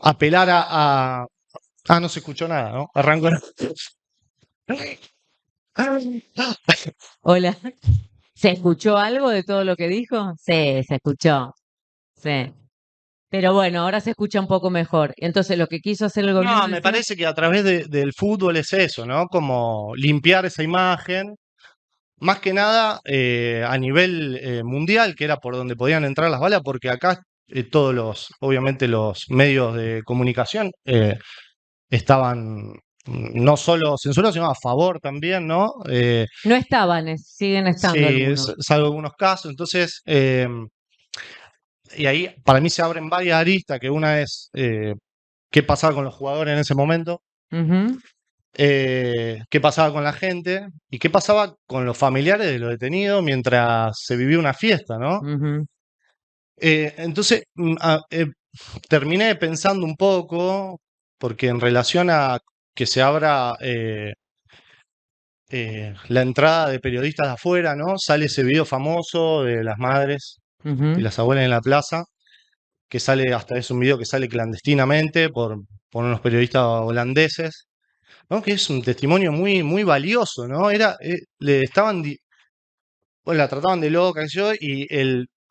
S3: apelar no se escuchó nada, ¿no? Arranco.
S1: Hola. ¿Se escuchó algo de todo lo que dijo? Sí, se escuchó. Sí. Pero bueno, ahora se escucha un poco mejor. Entonces, lo que quiso hacer el gobierno
S3: No, me
S1: decía,
S3: parece que a través del fútbol es eso, ¿no? Como limpiar esa imagen, más que nada a nivel mundial, que era por donde podían entrar las balas, porque acá obviamente los medios de comunicación estaban no solo censurados, sino a favor también, ¿no?
S1: no estaban, siguen estando
S3: Sí,
S1: algunos.
S3: salvo algunos casos. Entonces, y ahí para mí se abren varias aristas, que una es qué pasaba con los jugadores en ese momento,
S1: Ujú,
S3: qué pasaba con la gente y qué pasaba con los familiares de los detenidos mientras se vivía una fiesta, ¿no?
S1: ujú.
S3: Entonces, terminé pensando un poco, porque en relación a que se abra la entrada de periodistas de afuera, ¿no? Sale ese video famoso de las madres y
S1: Ujú.
S3: las abuelas en la plaza, que sale, hasta es un video que sale clandestinamente por unos periodistas holandeses, ¿no? Que es un testimonio muy, muy valioso, ¿no? Le estaban, bueno, la trataban de loca, qué sé yo, y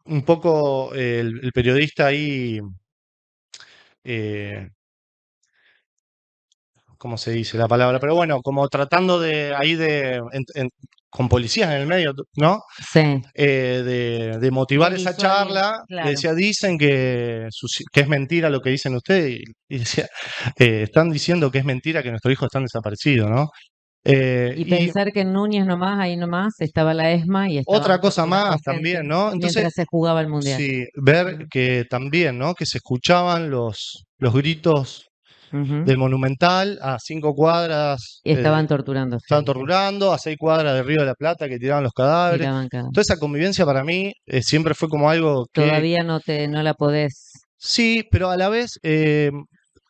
S3: un poco el periodista ahí, eh, ¿cómo se dice la palabra? Pero bueno, como tratando de ahí con policías en el medio, ¿no?
S1: Sí,
S3: De motivar
S1: de
S3: esa charla, le
S1: claro.
S3: decía, dicen que es mentira lo que dicen ustedes, y decía, están diciendo que es mentira que nuestros hijos están desaparecidos, ¿no?
S1: Y
S3: Y
S1: pensar que en Núñez nomás, ahí nomás, estaba la ESMA y
S3: otra
S1: estaban
S3: cosa
S1: torturando
S3: más
S1: gente
S3: también, ¿no? Entonces,
S1: mientras se jugaba el Mundial.
S3: sí, ver
S1: Ujú,
S3: que también, ¿no? Que se escuchaban los gritos
S1: ujú.
S3: del Monumental a 5 cuadras,
S1: Y estaban torturando
S3: estaban
S1: gente,
S3: torturando, a 6 cuadras del Río de la Plata que tiraban los cadáveres.
S1: tiraban cada.
S3: Toda esa convivencia para mí siempre fue como algo que
S1: Todavía no la podés.
S3: sí, pero a la vez,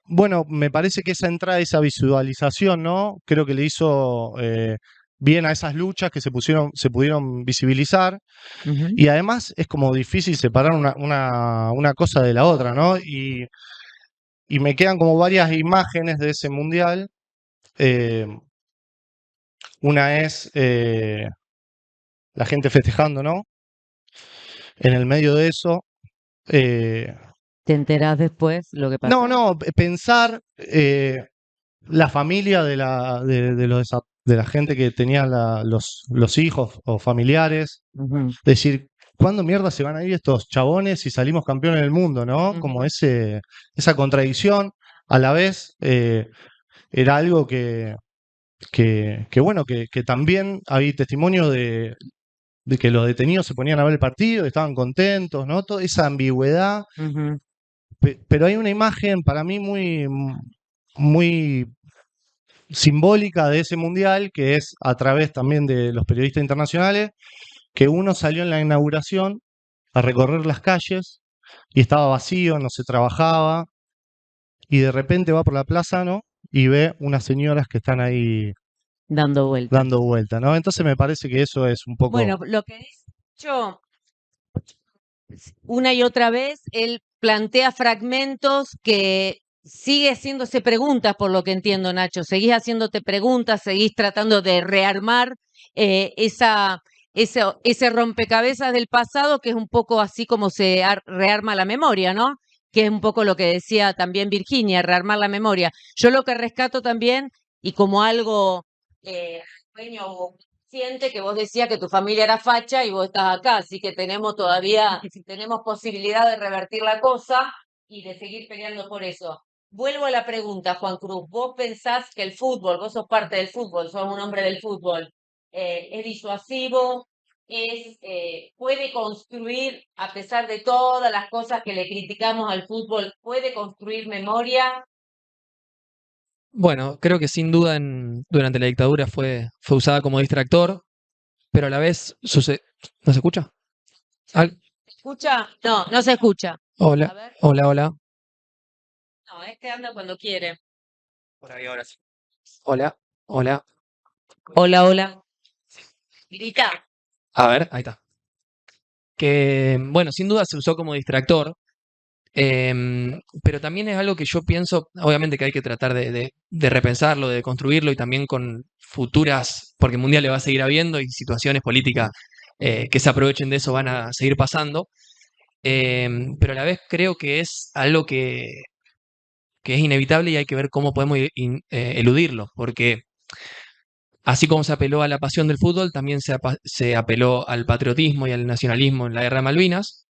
S3: bueno, me parece que esa entrada, esa visualización, ¿no? Creo que le hizo bien a esas luchas que se pudieron visibilizar.
S1: Ujú.
S3: Y además es como difícil separar una cosa de la otra, ¿no? Y me quedan como varias imágenes de ese mundial. Eh, una es la gente festejando, ¿no? En el medio de eso. eh,
S1: Te enterás después lo que pasó.
S3: no, pensar la familia de la gente que tenía los hijos o familiares.
S1: Ujú,
S3: Decir, ¿cuándo mierda se van a ir estos chabones si salimos campeones del mundo, no? Como
S1: ujú,
S3: esa contradicción, a la vez era algo que bueno, que también hay testimonio de que los detenidos se ponían a ver el partido, estaban contentos, ¿no? Toda esa ambigüedad,
S1: ujú.
S3: pero hay una imagen para mí muy, muy simbólica de ese mundial, que es a través también de los periodistas internacionales, que uno salió en la inauguración a recorrer las calles y estaba vacío, no se trabajaba, y de repente va por la plaza, ¿no? Y ve unas señoras que están ahí
S1: Dando vueltas.
S3: dando vuelta, ¿no? Entonces me parece que eso es un poco...
S1: Bueno, lo que dice yo, una y otra vez, él plantea fragmentos que sigue haciéndose preguntas, por lo que entiendo, Nacho. Seguís haciéndote preguntas, seguís tratando de rearmar ese rompecabezas del pasado, que es un poco así como se rearma la memoria, ¿no? Que es un poco lo que decía también Virginia, rearmar la memoria. Yo lo que rescato también, y como algo sueño o siente que vos decías que tu familia era facha y vos estás acá, así que tenemos posibilidad de revertir la cosa y de seguir peleando por eso. Vuelvo a la pregunta, Juan Cruz. ¿Vos pensás que el fútbol, vos sos parte del fútbol, sos un hombre del fútbol, es disuasivo, puede construir, a pesar de todas las cosas que le criticamos al fútbol, puede construir memoria?
S5: Bueno, creo que sin duda durante la dictadura fue usada como distractor, pero a la vez ¿no se escucha? Al-
S1: ¿Se escucha? No, no se escucha. A
S5: Hola,
S1: ver.
S5: hola, hola.
S1: No, anda cuando quiere.
S5: Por ahí ahora sí. Hola, hola.
S1: Hola, hola. Grita.
S5: A ver, ahí está. Que, bueno, sin duda se usó como distractor, pero también es algo que yo pienso, obviamente que hay que tratar de repensarlo, de construirlo y también con futuras, porque mundial le va a seguir habiendo y situaciones políticas que se aprovechen de eso van a seguir pasando. Pero a la vez creo que es algo que es inevitable y hay que ver cómo podemos eludirlo, porque así como se apeló a la pasión del fútbol, también se apeló al patriotismo y al nacionalismo en la Guerra de Malvinas,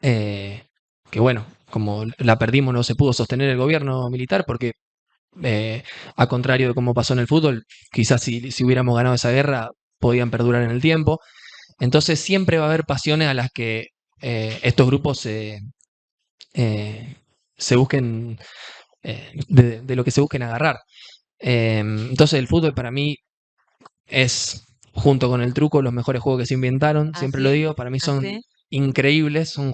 S5: eh, que bueno, como la perdimos no se pudo sostener el gobierno militar porque, a contrario de cómo pasó en el fútbol, quizás si hubiéramos ganado esa guerra podían perdurar en el tiempo. Entonces siempre va a haber pasiones a las que estos grupos se busquen, de lo que se busquen agarrar. Entonces el fútbol para mí es, junto con el truco, los mejores juegos que se inventaron, siempre lo
S1: Así,
S5: digo, para mí son
S1: así.
S5: increíbles, son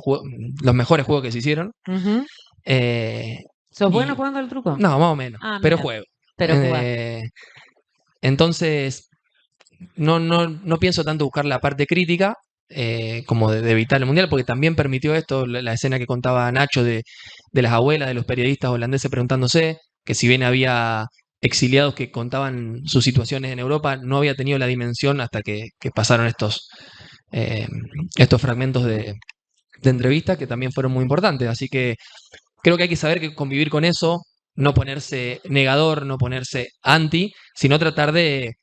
S5: los mejores juegos que se hicieron.
S1: Ujú.
S5: Eh,
S1: ¿Sos
S5: y
S1: bueno jugando al truco?
S5: no, más o menos,
S1: Ah,
S5: pero
S1: mira,
S5: juego.
S1: pero jugás.
S5: Entonces, no pienso tanto buscar la parte crítica como de evitar el mundial, porque también permitió esto, la escena que contaba Nacho de las abuelas, de los periodistas holandeses preguntándose que si bien había exiliados que contaban sus situaciones en Europa, no había tenido la dimensión hasta que pasaron eh, estos fragmentos de entrevista que también fueron muy importantes. Así que creo que hay que saber que convivir con eso, no ponerse negador, no ponerse anti, sino tratar de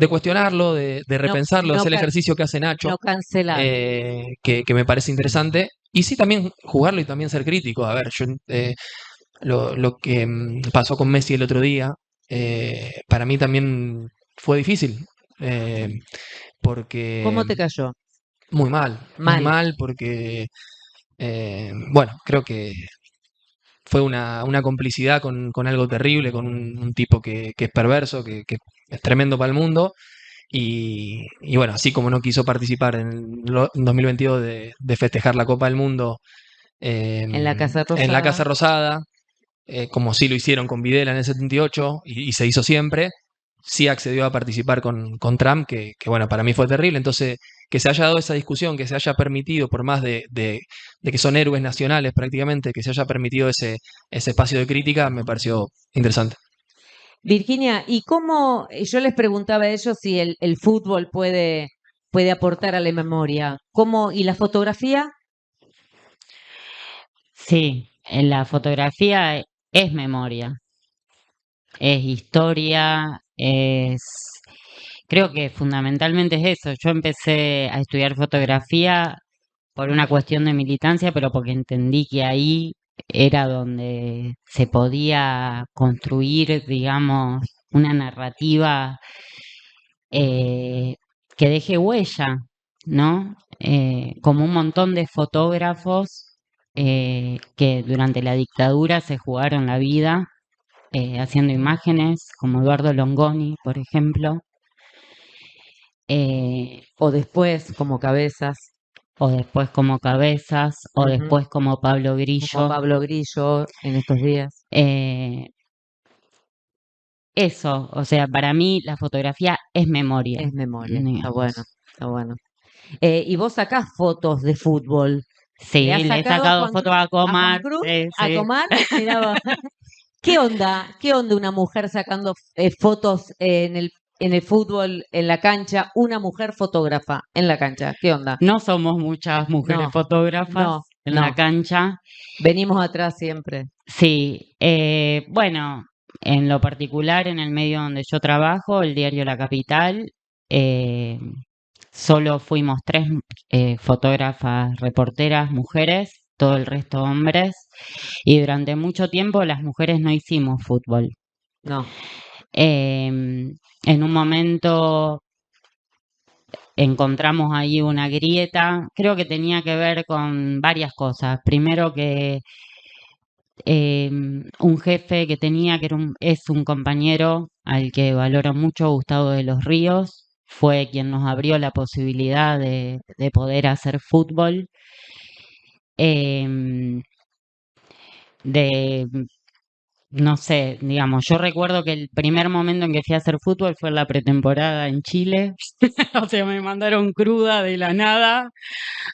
S5: cuestionarlo, de repensarlo,
S1: no
S5: hacer el
S1: ca-
S5: ejercicio que hace Nacho,
S1: no cancelar.
S5: que me parece interesante. Y sí, también jugarlo y también ser crítico. A ver, yo, lo que pasó con Messi el otro día, para mí también fue difícil, porque
S1: ¿Cómo te cayó?
S5: muy
S1: Mal.
S5: mal, porque, bueno, creo que fue una complicidad con algo terrible, con un tipo que es perverso, que es tremendo para el mundo. Y bueno, así como no quiso participar en 2022 de festejar la Copa del Mundo
S1: En la Casa
S5: en la Casa
S1: Rosada.
S5: Rosada, como sí lo hicieron con Videla en el 78 y se hizo siempre, sí accedió a participar con Trump, que bueno, para mí fue terrible. Entonces, que se haya dado esa discusión, que se haya permitido, por más de que son héroes nacionales prácticamente, que se haya permitido ese espacio de crítica, me pareció interesante.
S1: Virginia, ¿y cómo? Yo les preguntaba a ellos si el fútbol puede aportar a la memoria. ¿Cómo? ¿Y la fotografía?
S2: Sí, en la fotografía es memoria, es historia, creo que fundamentalmente es eso. Yo empecé a estudiar fotografía por una cuestión de militancia, pero porque entendí que ahí era donde se podía construir, digamos, una narrativa que deje huella, ¿no? Como un montón de fotógrafos que durante la dictadura se jugaron la vida haciendo imágenes, como Eduardo Longoni, por ejemplo.
S1: O después, como Cabezas,
S2: O después como Cabezas, o
S1: Ujú.
S2: después como Pablo
S1: como
S2: Grillo.
S1: Pablo Grillo en estos días.
S2: Eso, o sea, para mí la fotografía es memoria.
S1: Es memoria, está
S2: digamos.
S1: bueno, está bueno. Y vos sacás fotos de fútbol.
S2: Sí,
S1: has
S2: le he
S1: sacado
S2: sacado
S1: Juan
S2: fotos
S1: Cruz-
S2: a
S1: ¿A Juan
S2: Comar.
S1: Cruz?
S2: Sí,
S1: ¿A
S2: sí.
S1: Comar? Mirá vos. ¿Qué onda? ¿Qué onda una mujer sacando fotos en el fútbol, en la cancha? Una mujer fotógrafa en la cancha. ¿Qué onda?
S2: No somos muchas mujeres
S1: No,
S2: fotógrafas
S1: no,
S2: en la
S1: no.
S2: cancha.
S1: Venimos atrás siempre.
S2: Sí, bueno, en lo particular, en el medio donde yo trabajo, el diario La Capital, solo fuimos 3 fotógrafas, reporteras, mujeres, todo el resto hombres, y durante mucho tiempo las mujeres no hicimos fútbol.
S1: No.
S2: En un momento encontramos ahí una grieta, creo que tenía que ver con varias cosas. Primero que un jefe que tenía, que es un compañero al que valoro mucho, Gustavo de los Ríos, fue quien nos abrió la posibilidad de poder hacer fútbol. Em, de, no sé, digamos, yo recuerdo que el primer momento en que fui a hacer fútbol fue en la pretemporada en Chile. O sea, me mandaron cruda de la nada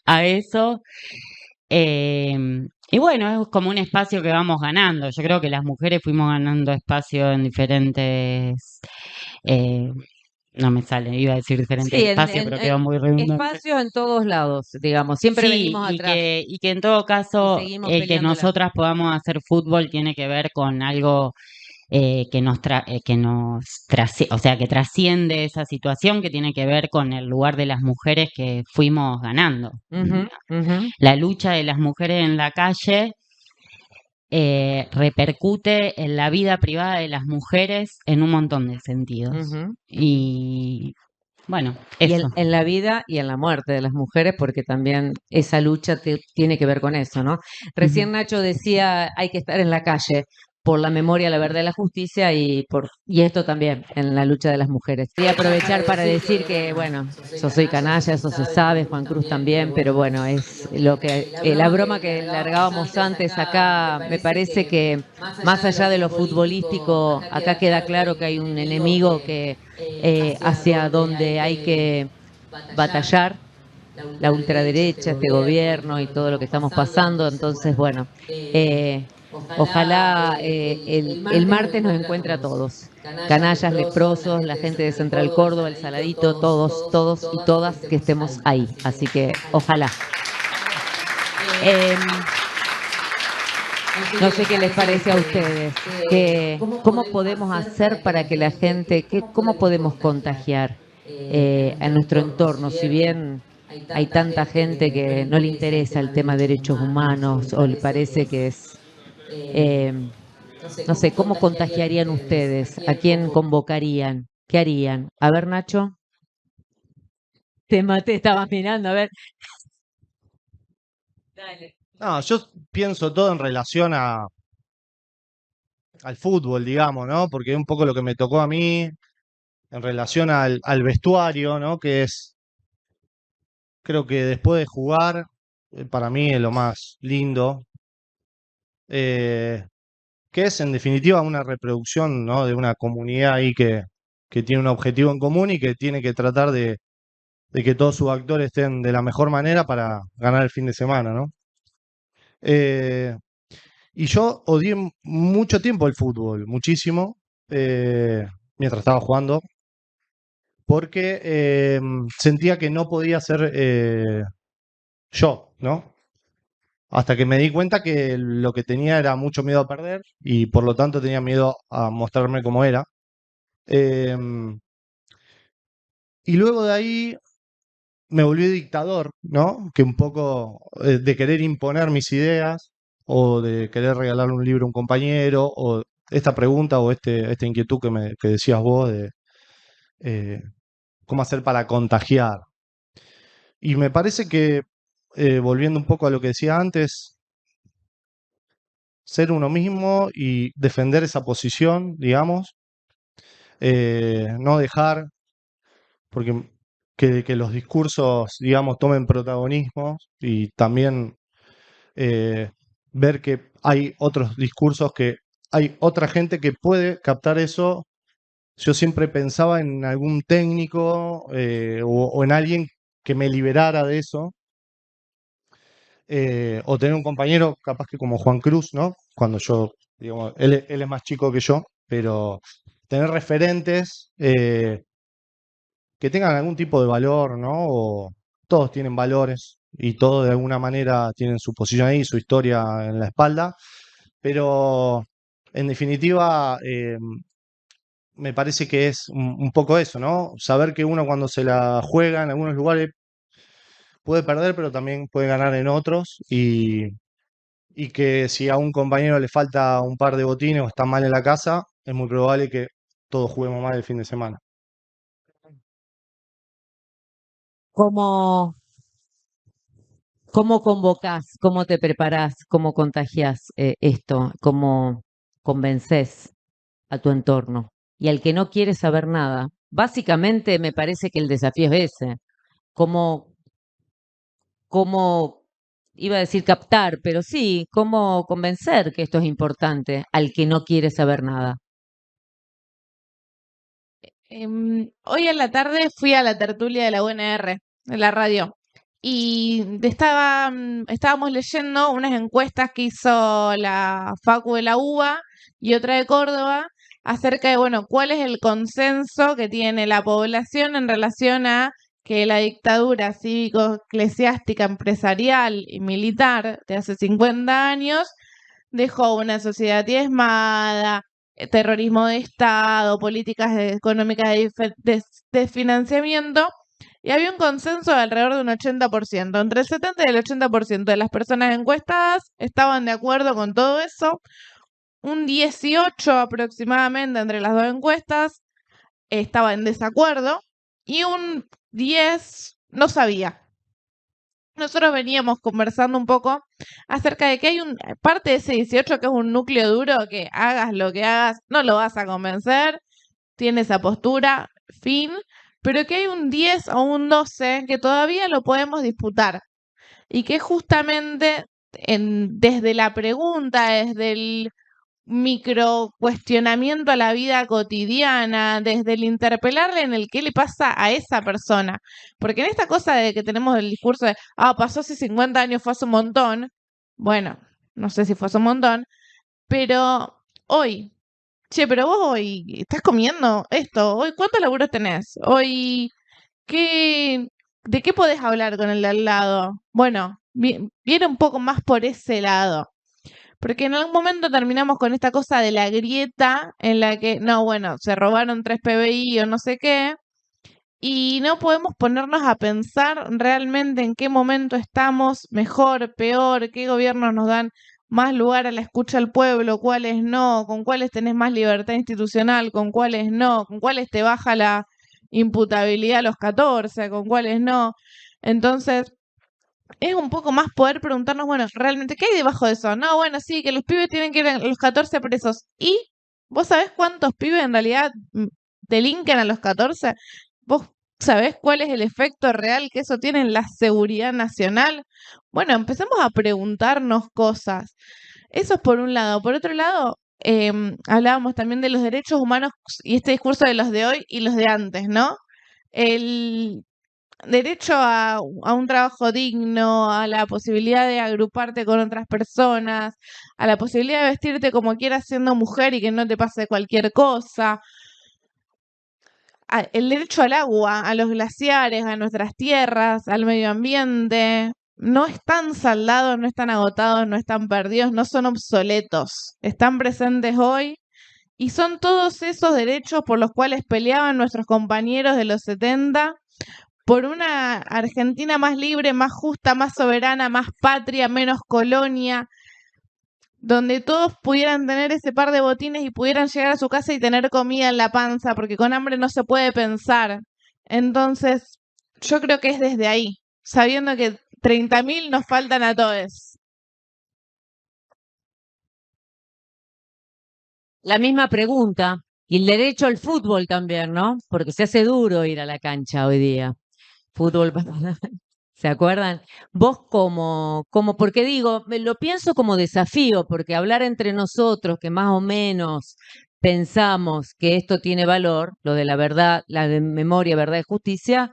S2: a eso. Y bueno, es como un espacio que vamos ganando. Yo creo que las mujeres fuimos ganando espacio en diferentes, no me sale, iba a decir diferentes
S1: Sí,
S2: espacios, pero quedó muy redundante.
S1: espacios en todos lados, digamos. Siempre
S2: Sí,
S1: venimos atrás.
S2: y que en todo caso,
S1: seguimos
S2: el que
S1: peleándola.
S2: nosotras podamos hacer fútbol tiene que ver con algo que nos o sea, que trasciende esa situación, que tiene que ver con el lugar de las mujeres que fuimos ganando.
S1: Ujú, ujú,
S2: La lucha de las mujeres en la calle repercute en la vida privada de las mujeres en un montón de sentidos.
S1: ujú.
S2: Y bueno,
S1: Y
S2: eso.
S1: en la vida y en la muerte de las mujeres, porque también esa lucha tiene que ver con eso, ¿no? Recién Nacho decía, hay que estar en la calle por la memoria, la verdad y la justicia y esto también en la lucha de las mujeres. Y aprovechar para decir que, bueno, yo soy canalla, eso se sabe, Juan Cruz también, pero bueno, es lo que la broma que largábamos antes acá, me parece que más allá de lo futbolístico, acá queda claro que hay un enemigo que hacia donde hay que batallar, la ultraderecha, este gobierno y todo lo que estamos pasando. Entonces, bueno, ojalá el martes nos encuentre a todos. Canallas, leprosos, la gente de Central Córdoba, El Saladito, todos y todas que estemos ahí. Así que ojalá. No sé qué les parece a ustedes, cómo podemos hacer para que la gente, cómo podemos contagiar a nuestro entorno, si bien hay tanta gente que no le interesa el tema de derechos humanos o le parece que es, no sé, ¿cómo contagiarían ustedes? ¿A quién convocarían? ¿Qué harían? A ver, Nacho. Te maté, estabas mirando, a ver. Dale.
S3: No, yo pienso todo en relación al fútbol, digamos, ¿no? Porque es un poco lo que me tocó a mí en relación al vestuario, ¿no? Que es, creo que después de jugar, para mí es lo más lindo, eh, que es en definitiva una reproducción, ¿no? De una comunidad ahí que tiene un objetivo en común y que tiene que tratar de que todos sus actores estén de la mejor manera para ganar el fin de semana, ¿no? Eh, y yo odié mucho tiempo el fútbol, muchísimo, mientras estaba jugando, porque sentía que no podía ser yo, ¿no? Hasta que me di cuenta que lo que tenía era mucho miedo a perder y por lo tanto tenía miedo a mostrarme como era. Em, y luego de ahí me volví dictador, ¿no? Que un poco de querer imponer mis ideas o de querer regalarle un libro a un compañero o esta pregunta o esta inquietud que decías vos de eh, cómo hacer para contagiar. Y me parece que, volviendo un poco a lo que decía antes, ser uno mismo y defender esa posición, digamos, no dejar porque que los discursos, digamos, tomen protagonismo y también eh, ver que hay otros discursos, que hay otra gente que puede captar eso. Yo siempre pensaba en algún técnico o en alguien que me liberara de eso, o tener un compañero capaz que como Juan Cruz, ¿no? Cuando yo, digamos, él es más chico que yo, pero tener referentes que tengan algún tipo de valor, ¿no? O todos tienen valores y todos de alguna manera tienen su posición ahí, su historia en la espalda, pero en definitiva me parece que es un poco eso, ¿no? Saber que uno cuando se la juega en algunos lugares puede perder, pero también puede ganar en otros y que si a un compañero le falta un par de botines o está mal en la casa, es muy probable que todos juguemos mal el fin de semana.
S1: ¿Cómo, cómo convocás, cómo te preparás, cómo contagiás esto, cómo convences a tu entorno? Y al que no quiere saber nada. Básicamente me parece que el desafío es ese. Cómo, iba a decir captar, pero sí, cómo convencer que esto es importante al que no quiere saber nada.
S4: Hoy en la tarde fui a la tertulia de la UNR, de la radio, y estábamos leyendo unas encuestas que hizo la Facu de la UBA y otra de Córdoba acerca de, bueno, cuál es el consenso que tiene la población en relación a que la dictadura cívico-eclesiástica, empresarial y militar de hace 50 años dejó una sociedad diezmada, terrorismo de Estado, políticas económicas de financiamiento, y había un consenso de alrededor de un 80%. Entre el 70 y el 80% de las personas encuestadas estaban de acuerdo con todo eso. Un 18 aproximadamente entre las dos encuestas estaba en desacuerdo y un 10 no sabía. Nosotros veníamos conversando un poco acerca de que hay parte de ese 18 que es un núcleo duro que hagas lo que hagas, no lo vas a convencer, tiene esa postura, fin, pero que hay un 10 o un 12 que todavía lo podemos disputar y que justamente desde la pregunta, desde el micro cuestionamiento a la vida cotidiana, desde el interpelarle en el qué le pasa a esa persona. Porque en esta cosa de que tenemos el discurso de, pasó hace 50 años, fue hace un montón, bueno, no sé si fue hace un montón, pero hoy, pero vos hoy estás comiendo esto, hoy ¿cuántos laburos tenés? Hoy, ¿de qué podés hablar con el de al lado? Bueno, viene un poco más por ese lado. Porque en algún momento terminamos con esta cosa de la grieta en la que, no, bueno, se robaron 3 PBI o no sé qué, y no podemos ponernos a pensar realmente en qué momento estamos, mejor, peor, qué gobiernos nos dan más lugar a la escucha al pueblo, cuáles no, con cuáles tenés más libertad institucional, con cuáles no, con cuáles te baja la imputabilidad a los 14, con cuáles no. Entonces, es un poco más poder preguntarnos, bueno, realmente, ¿qué hay debajo de eso? No, bueno, sí, que los pibes tienen que ir a los 14 presos. ¿Y vos sabés cuántos pibes en realidad delinquen a los 14? ¿Vos sabés cuál es el efecto real que eso tiene en la seguridad nacional? Bueno, empecemos a preguntarnos cosas. Eso es por un lado. Por otro lado, hablábamos también de los derechos humanos y este discurso de los de hoy y los de antes, ¿no? El derecho a un trabajo digno, a la posibilidad de agruparte con otras personas, a la posibilidad de vestirte como quieras siendo mujer y que no te pase cualquier cosa, el derecho al agua, a los glaciares, a nuestras tierras, al medio ambiente, no están saldados, no están agotados, no están perdidos, no son obsoletos, están presentes hoy. Y son todos esos derechos por los cuales peleaban nuestros compañeros de los 70 por una Argentina más libre, más justa, más soberana, más patria, menos colonia, donde todos pudieran tener ese par de botines y pudieran llegar a su casa y tener comida en la panza, porque con hambre no se puede pensar. Entonces, yo creo que es desde ahí, sabiendo que 30.000 nos faltan a todos.
S1: La misma pregunta. Y el derecho al fútbol también, ¿no? Porque se hace duro ir a la cancha hoy día. Fútbol, ¿se acuerdan? Vos porque digo, me lo pienso como desafío, porque hablar entre nosotros, que más o menos pensamos que esto tiene valor, lo de la verdad, la de memoria, verdad y justicia,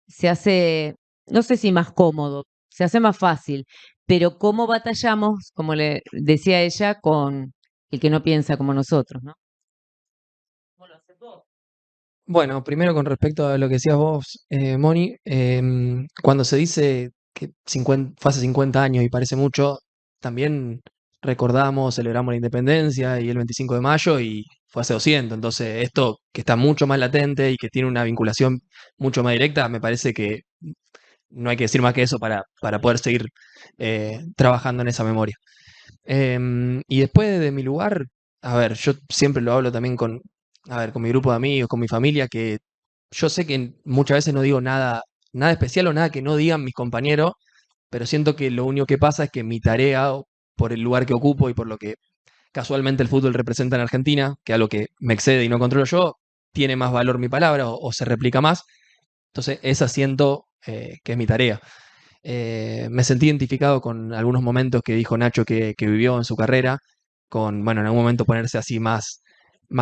S1: se hace, no sé si más cómodo, se hace más fácil, pero cómo batallamos, como le decía ella, con el que no piensa como nosotros, ¿no? ¿Cómo lo haces vos?
S5: Bueno, primero con respecto a lo que decías vos, Moni, cuando se dice que fue hace 50 años y parece mucho, también recordamos, celebramos la independencia y el 25 de mayo y fue hace 200. Entonces, esto que está mucho más latente y que tiene una vinculación mucho más directa, me parece que no hay que decir más que eso para poder seguir trabajando en esa memoria. Y después de mi lugar, a ver, yo siempre lo hablo también con mi grupo de amigos, con mi familia, que yo sé que muchas veces no digo nada especial o nada que no digan mis compañeros, pero siento que lo único que pasa es que mi tarea, o por el lugar que ocupo y por lo que casualmente el fútbol representa en Argentina, que a lo que me excede y no controlo yo, tiene más valor mi palabra o se replica más. Entonces, esa siento que es mi tarea. Me sentí identificado con algunos momentos que dijo Nacho que vivió en su carrera, bueno, en algún momento ponerse así más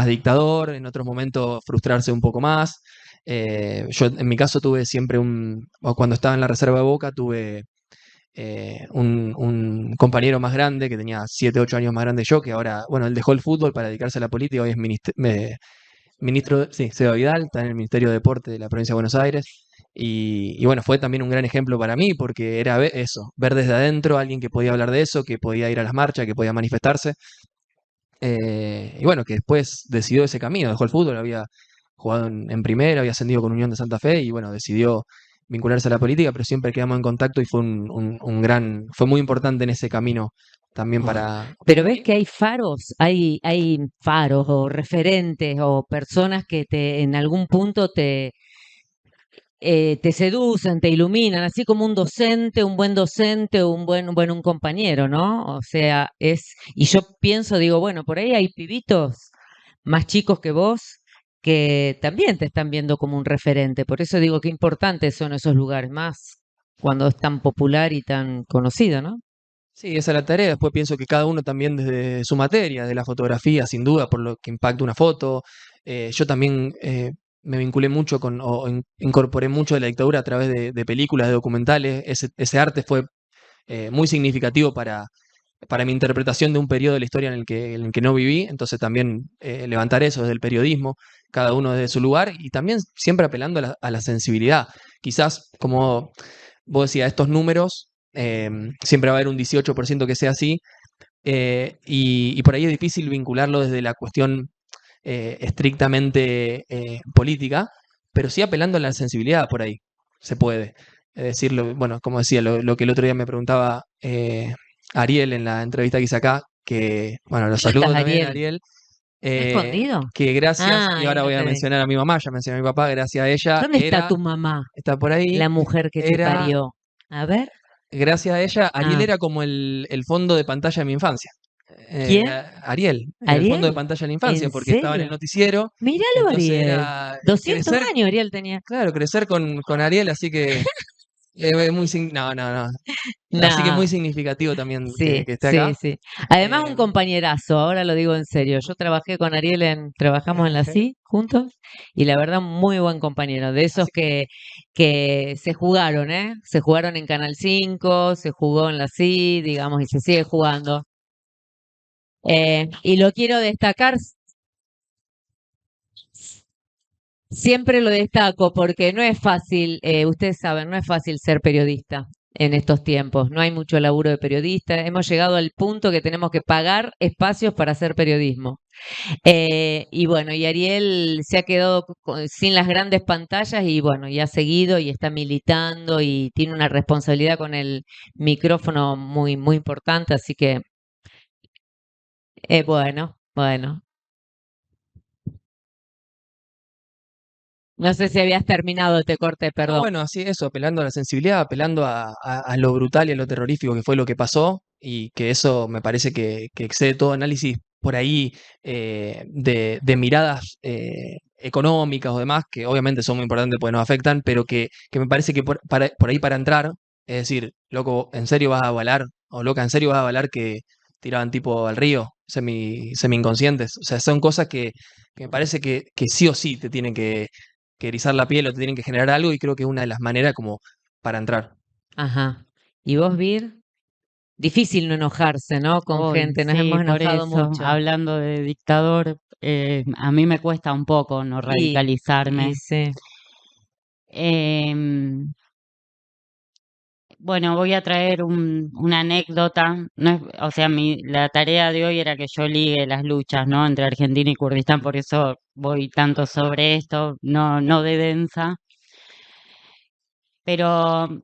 S5: dictador, en otros momentos frustrarse un poco más. Yo en mi caso tuve siempre o cuando estaba en la reserva de Boca, tuve un compañero más grande que tenía 7, 8 años más grande que yo, que ahora, bueno, él dejó el fútbol para dedicarse a la política, hoy es ministro, sí, Seba Vidal, está en el Ministerio de Deporte de la provincia de Buenos Aires. Y bueno, fue también un gran ejemplo para mí porque era eso, ver desde adentro a alguien que podía hablar de eso, que podía ir a las marchas, que podía manifestarse. Y bueno, que después decidió ese camino, dejó el fútbol, había jugado en primera, había ascendido con Unión de Santa Fe y bueno, decidió vincularse a la política, pero siempre quedamos en contacto y fue fue muy importante en ese camino también para...
S1: Pero ves que hay faros o referentes o personas que en algún punto te seducen, te iluminan, así como un docente, un buen docente, un compañero, ¿no? O sea, y yo pienso, digo, bueno, por ahí hay pibitos más chicos que vos que también te están viendo como un referente. Por eso digo que importantes son esos lugares más cuando es tan popular y tan conocido, ¿no?
S5: Sí, esa es la tarea. Después pienso que cada uno también desde su materia, de la fotografía, sin duda, por lo que impacta una foto. Yo también me vinculé mucho incorporé mucho de la dictadura a través de películas, de documentales. Ese arte fue muy significativo para mi interpretación de un periodo de la historia en el que no viví. Entonces también levantar eso desde el periodismo, cada uno desde su lugar y también siempre apelando a la sensibilidad. Quizás, como vos decías, estos números, siempre va a haber un 18% que sea así, y por ahí es difícil vincularlo desde la cuestión estrictamente política, pero sí apelando a la sensibilidad por ahí, se puede. Es decir, bueno, como decía, lo que el otro día me preguntaba Ariel en la entrevista que hice acá, que, bueno, lo
S1: ¿Dónde
S5: saludo
S1: estás,
S5: también,
S1: Ariel?
S5: Ariel,
S1: ¿Está escondido?
S5: que gracias,
S1: Ah,
S5: y ahora
S1: no
S5: voy a
S1: te ve.
S5: mencionar a mi mamá, ya mencioné a mi papá, gracias a ella,
S1: ¿Dónde está tu mamá,
S5: está por ahí,
S1: la mujer que te
S5: era,
S1: parió? A ver.
S5: gracias a ella, Ariel
S1: Ah,
S5: era como el fondo de pantalla de mi infancia.
S1: ¿quién?
S5: Ariel, era el fondo de
S1: ¿Ariel?
S5: pantalla de la infancia
S1: ¿En
S5: porque estaba en el
S1: serio?
S5: noticiero,
S1: Míralo,
S5: entonces
S1: Ariel.
S5: era
S1: 200
S5: crecer,
S1: años Ariel tenía.
S5: claro, crecer con Ariel, así que no, no, no. Así que es muy
S1: No,
S5: significativo también que,
S1: sí,
S5: que esté
S1: sí,
S5: acá.
S1: sí. Además,
S5: Eh,
S1: un compañerazo, ahora lo digo en serio. Yo trabajé con Ariel trabajamos en la CI juntos y la verdad, muy buen compañero. De esos
S5: así,
S1: que se jugaron, ¿eh? Se jugaron en Canal 5, se jugó en la CI, digamos, y se sigue jugando. Y lo quiero destacar, siempre lo destaco porque no es fácil, ustedes saben, no es fácil ser periodista en estos tiempos. No hay mucho laburo de periodista. Hemos llegado al punto que tenemos que pagar espacios para hacer periodismo. Y bueno, y Ariel se ha quedado sin las grandes pantallas y bueno, y ha seguido y está militando y tiene una responsabilidad con el micrófono muy, muy importante. Así que, bueno, bueno. No sé si habías terminado, te corté,
S5: no,
S1: perdón.
S5: bueno, así eso, apelando a la sensibilidad, apelando a lo brutal y a lo terrorífico que fue lo que pasó, y que eso me parece que excede todo análisis por ahí de miradas económicas o demás, que obviamente son muy importantes porque nos afectan, pero que me parece que por ahí para entrar, es decir, loco, ¿en serio vas a avalar? O loca, ¿en serio vas a avalar que tiraban tipo al río, semi inconscientes? O sea, son cosas que me parece que sí o sí te tienen que erizar la piel o te tienen que generar algo, y creo que es una de las maneras como para entrar.
S1: Ajá. ¿Y vos, Vir? Difícil no enojarse, ¿no? Con
S2: Hoy,
S1: gente, nos
S2: sí,
S1: hemos
S2: por
S1: enojado
S2: eso,
S1: mucho.
S2: hablando de dictador, a mí me cuesta un poco no
S1: Y
S2: radicalizarme.
S1: sí.
S2: Em, Bueno, voy a traer una anécdota. No es, o sea, la tarea de hoy era que yo ligue las luchas, ¿no? Entre Argentina y Kurdistán, por eso voy tanto sobre esto, no de densa. Pero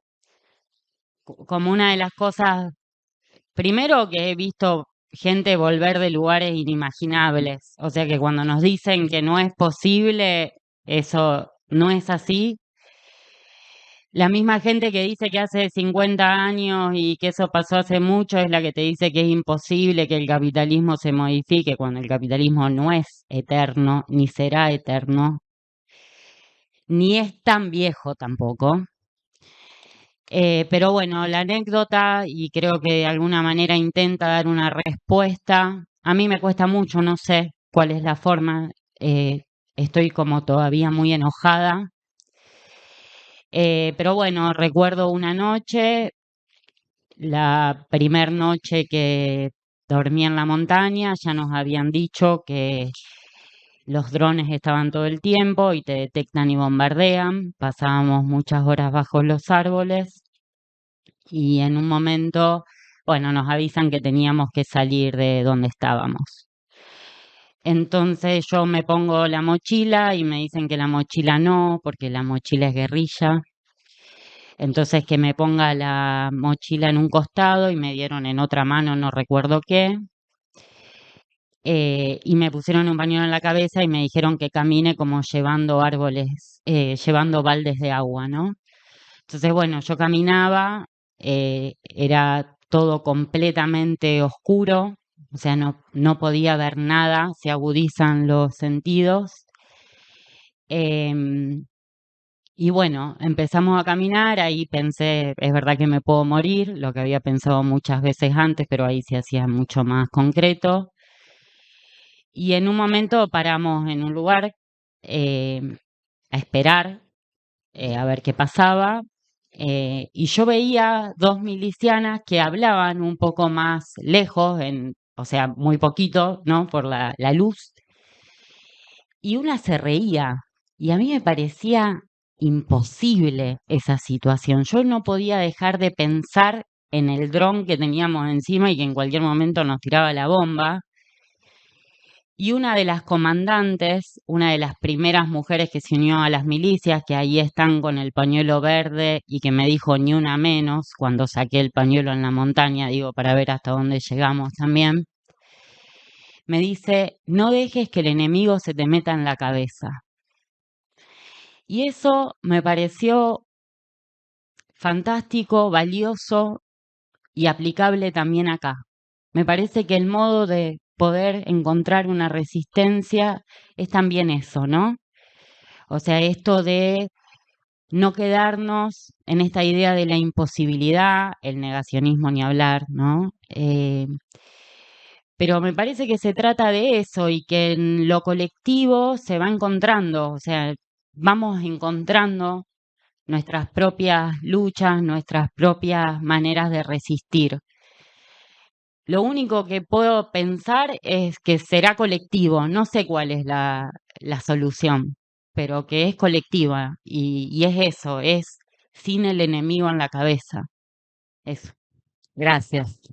S2: como una de las cosas, primero que he visto gente volver de lugares inimaginables. O sea que cuando nos dicen que no es posible, eso no es así. La misma gente que dice que hace 50 años y que eso pasó hace mucho es la que te dice que es imposible que el capitalismo se modifique cuando el capitalismo no es eterno, ni será eterno, ni es tan viejo tampoco. Pero bueno, la anécdota, y creo que de alguna manera intenta dar una respuesta, a mí me cuesta mucho, no sé cuál es la forma, estoy como todavía muy enojada. Pero bueno, recuerdo una noche, la primer noche que dormí en la montaña, ya nos habían dicho que los drones estaban todo el tiempo y te detectan y bombardean. Pasábamos muchas horas bajo los árboles y en un momento, bueno, nos avisan que teníamos que salir de donde estábamos. Entonces yo me pongo la mochila y me dicen que la mochila no, porque la mochila es guerrilla. Entonces que me ponga la mochila en un costado y me dieron en otra mano, no recuerdo qué. Y me pusieron un pañuelo en la cabeza y me dijeron que camine como llevando árboles, llevando baldes de agua, ¿no? Entonces, bueno, yo caminaba, era todo completamente oscuro, o sea, no podía ver nada, se agudizan los sentidos. Em, y bueno, empezamos a caminar, ahí pensé, es verdad que me puedo morir, lo que había pensado muchas veces antes, pero ahí se hacía mucho más concreto. Y en un momento paramos en un lugar eh, a esperar, a ver qué pasaba. Y yo veía dos milicianas que hablaban un poco más lejos, o sea, muy poquito, ¿no? Por la luz. Y una se reía. Y a mí me parecía imposible esa situación. Yo no podía dejar de pensar en el dron que teníamos encima y que en cualquier momento nos tiraba la bomba. Y una de las comandantes, una de las primeras mujeres que se unió a las milicias, que ahí están con el pañuelo verde y que me dijo ni una menos cuando saqué el pañuelo en la montaña, digo, para ver hasta dónde llegamos también, me dice, no dejes que el enemigo se te meta en la cabeza. Y eso me pareció fantástico, valioso y aplicable también acá. Me parece que el modo de poder encontrar una resistencia es también eso, ¿no? O sea, esto de no quedarnos en esta idea de la imposibilidad, el negacionismo ni hablar, ¿no? Pero me parece que se trata de eso y que en lo colectivo se va encontrando, o sea, vamos encontrando nuestras propias luchas, nuestras propias maneras de resistir. Lo único que puedo pensar es que será colectivo, no sé cuál es la solución, pero que es colectiva y es eso, es sin el enemigo en la cabeza. Eso.
S1: Gracias.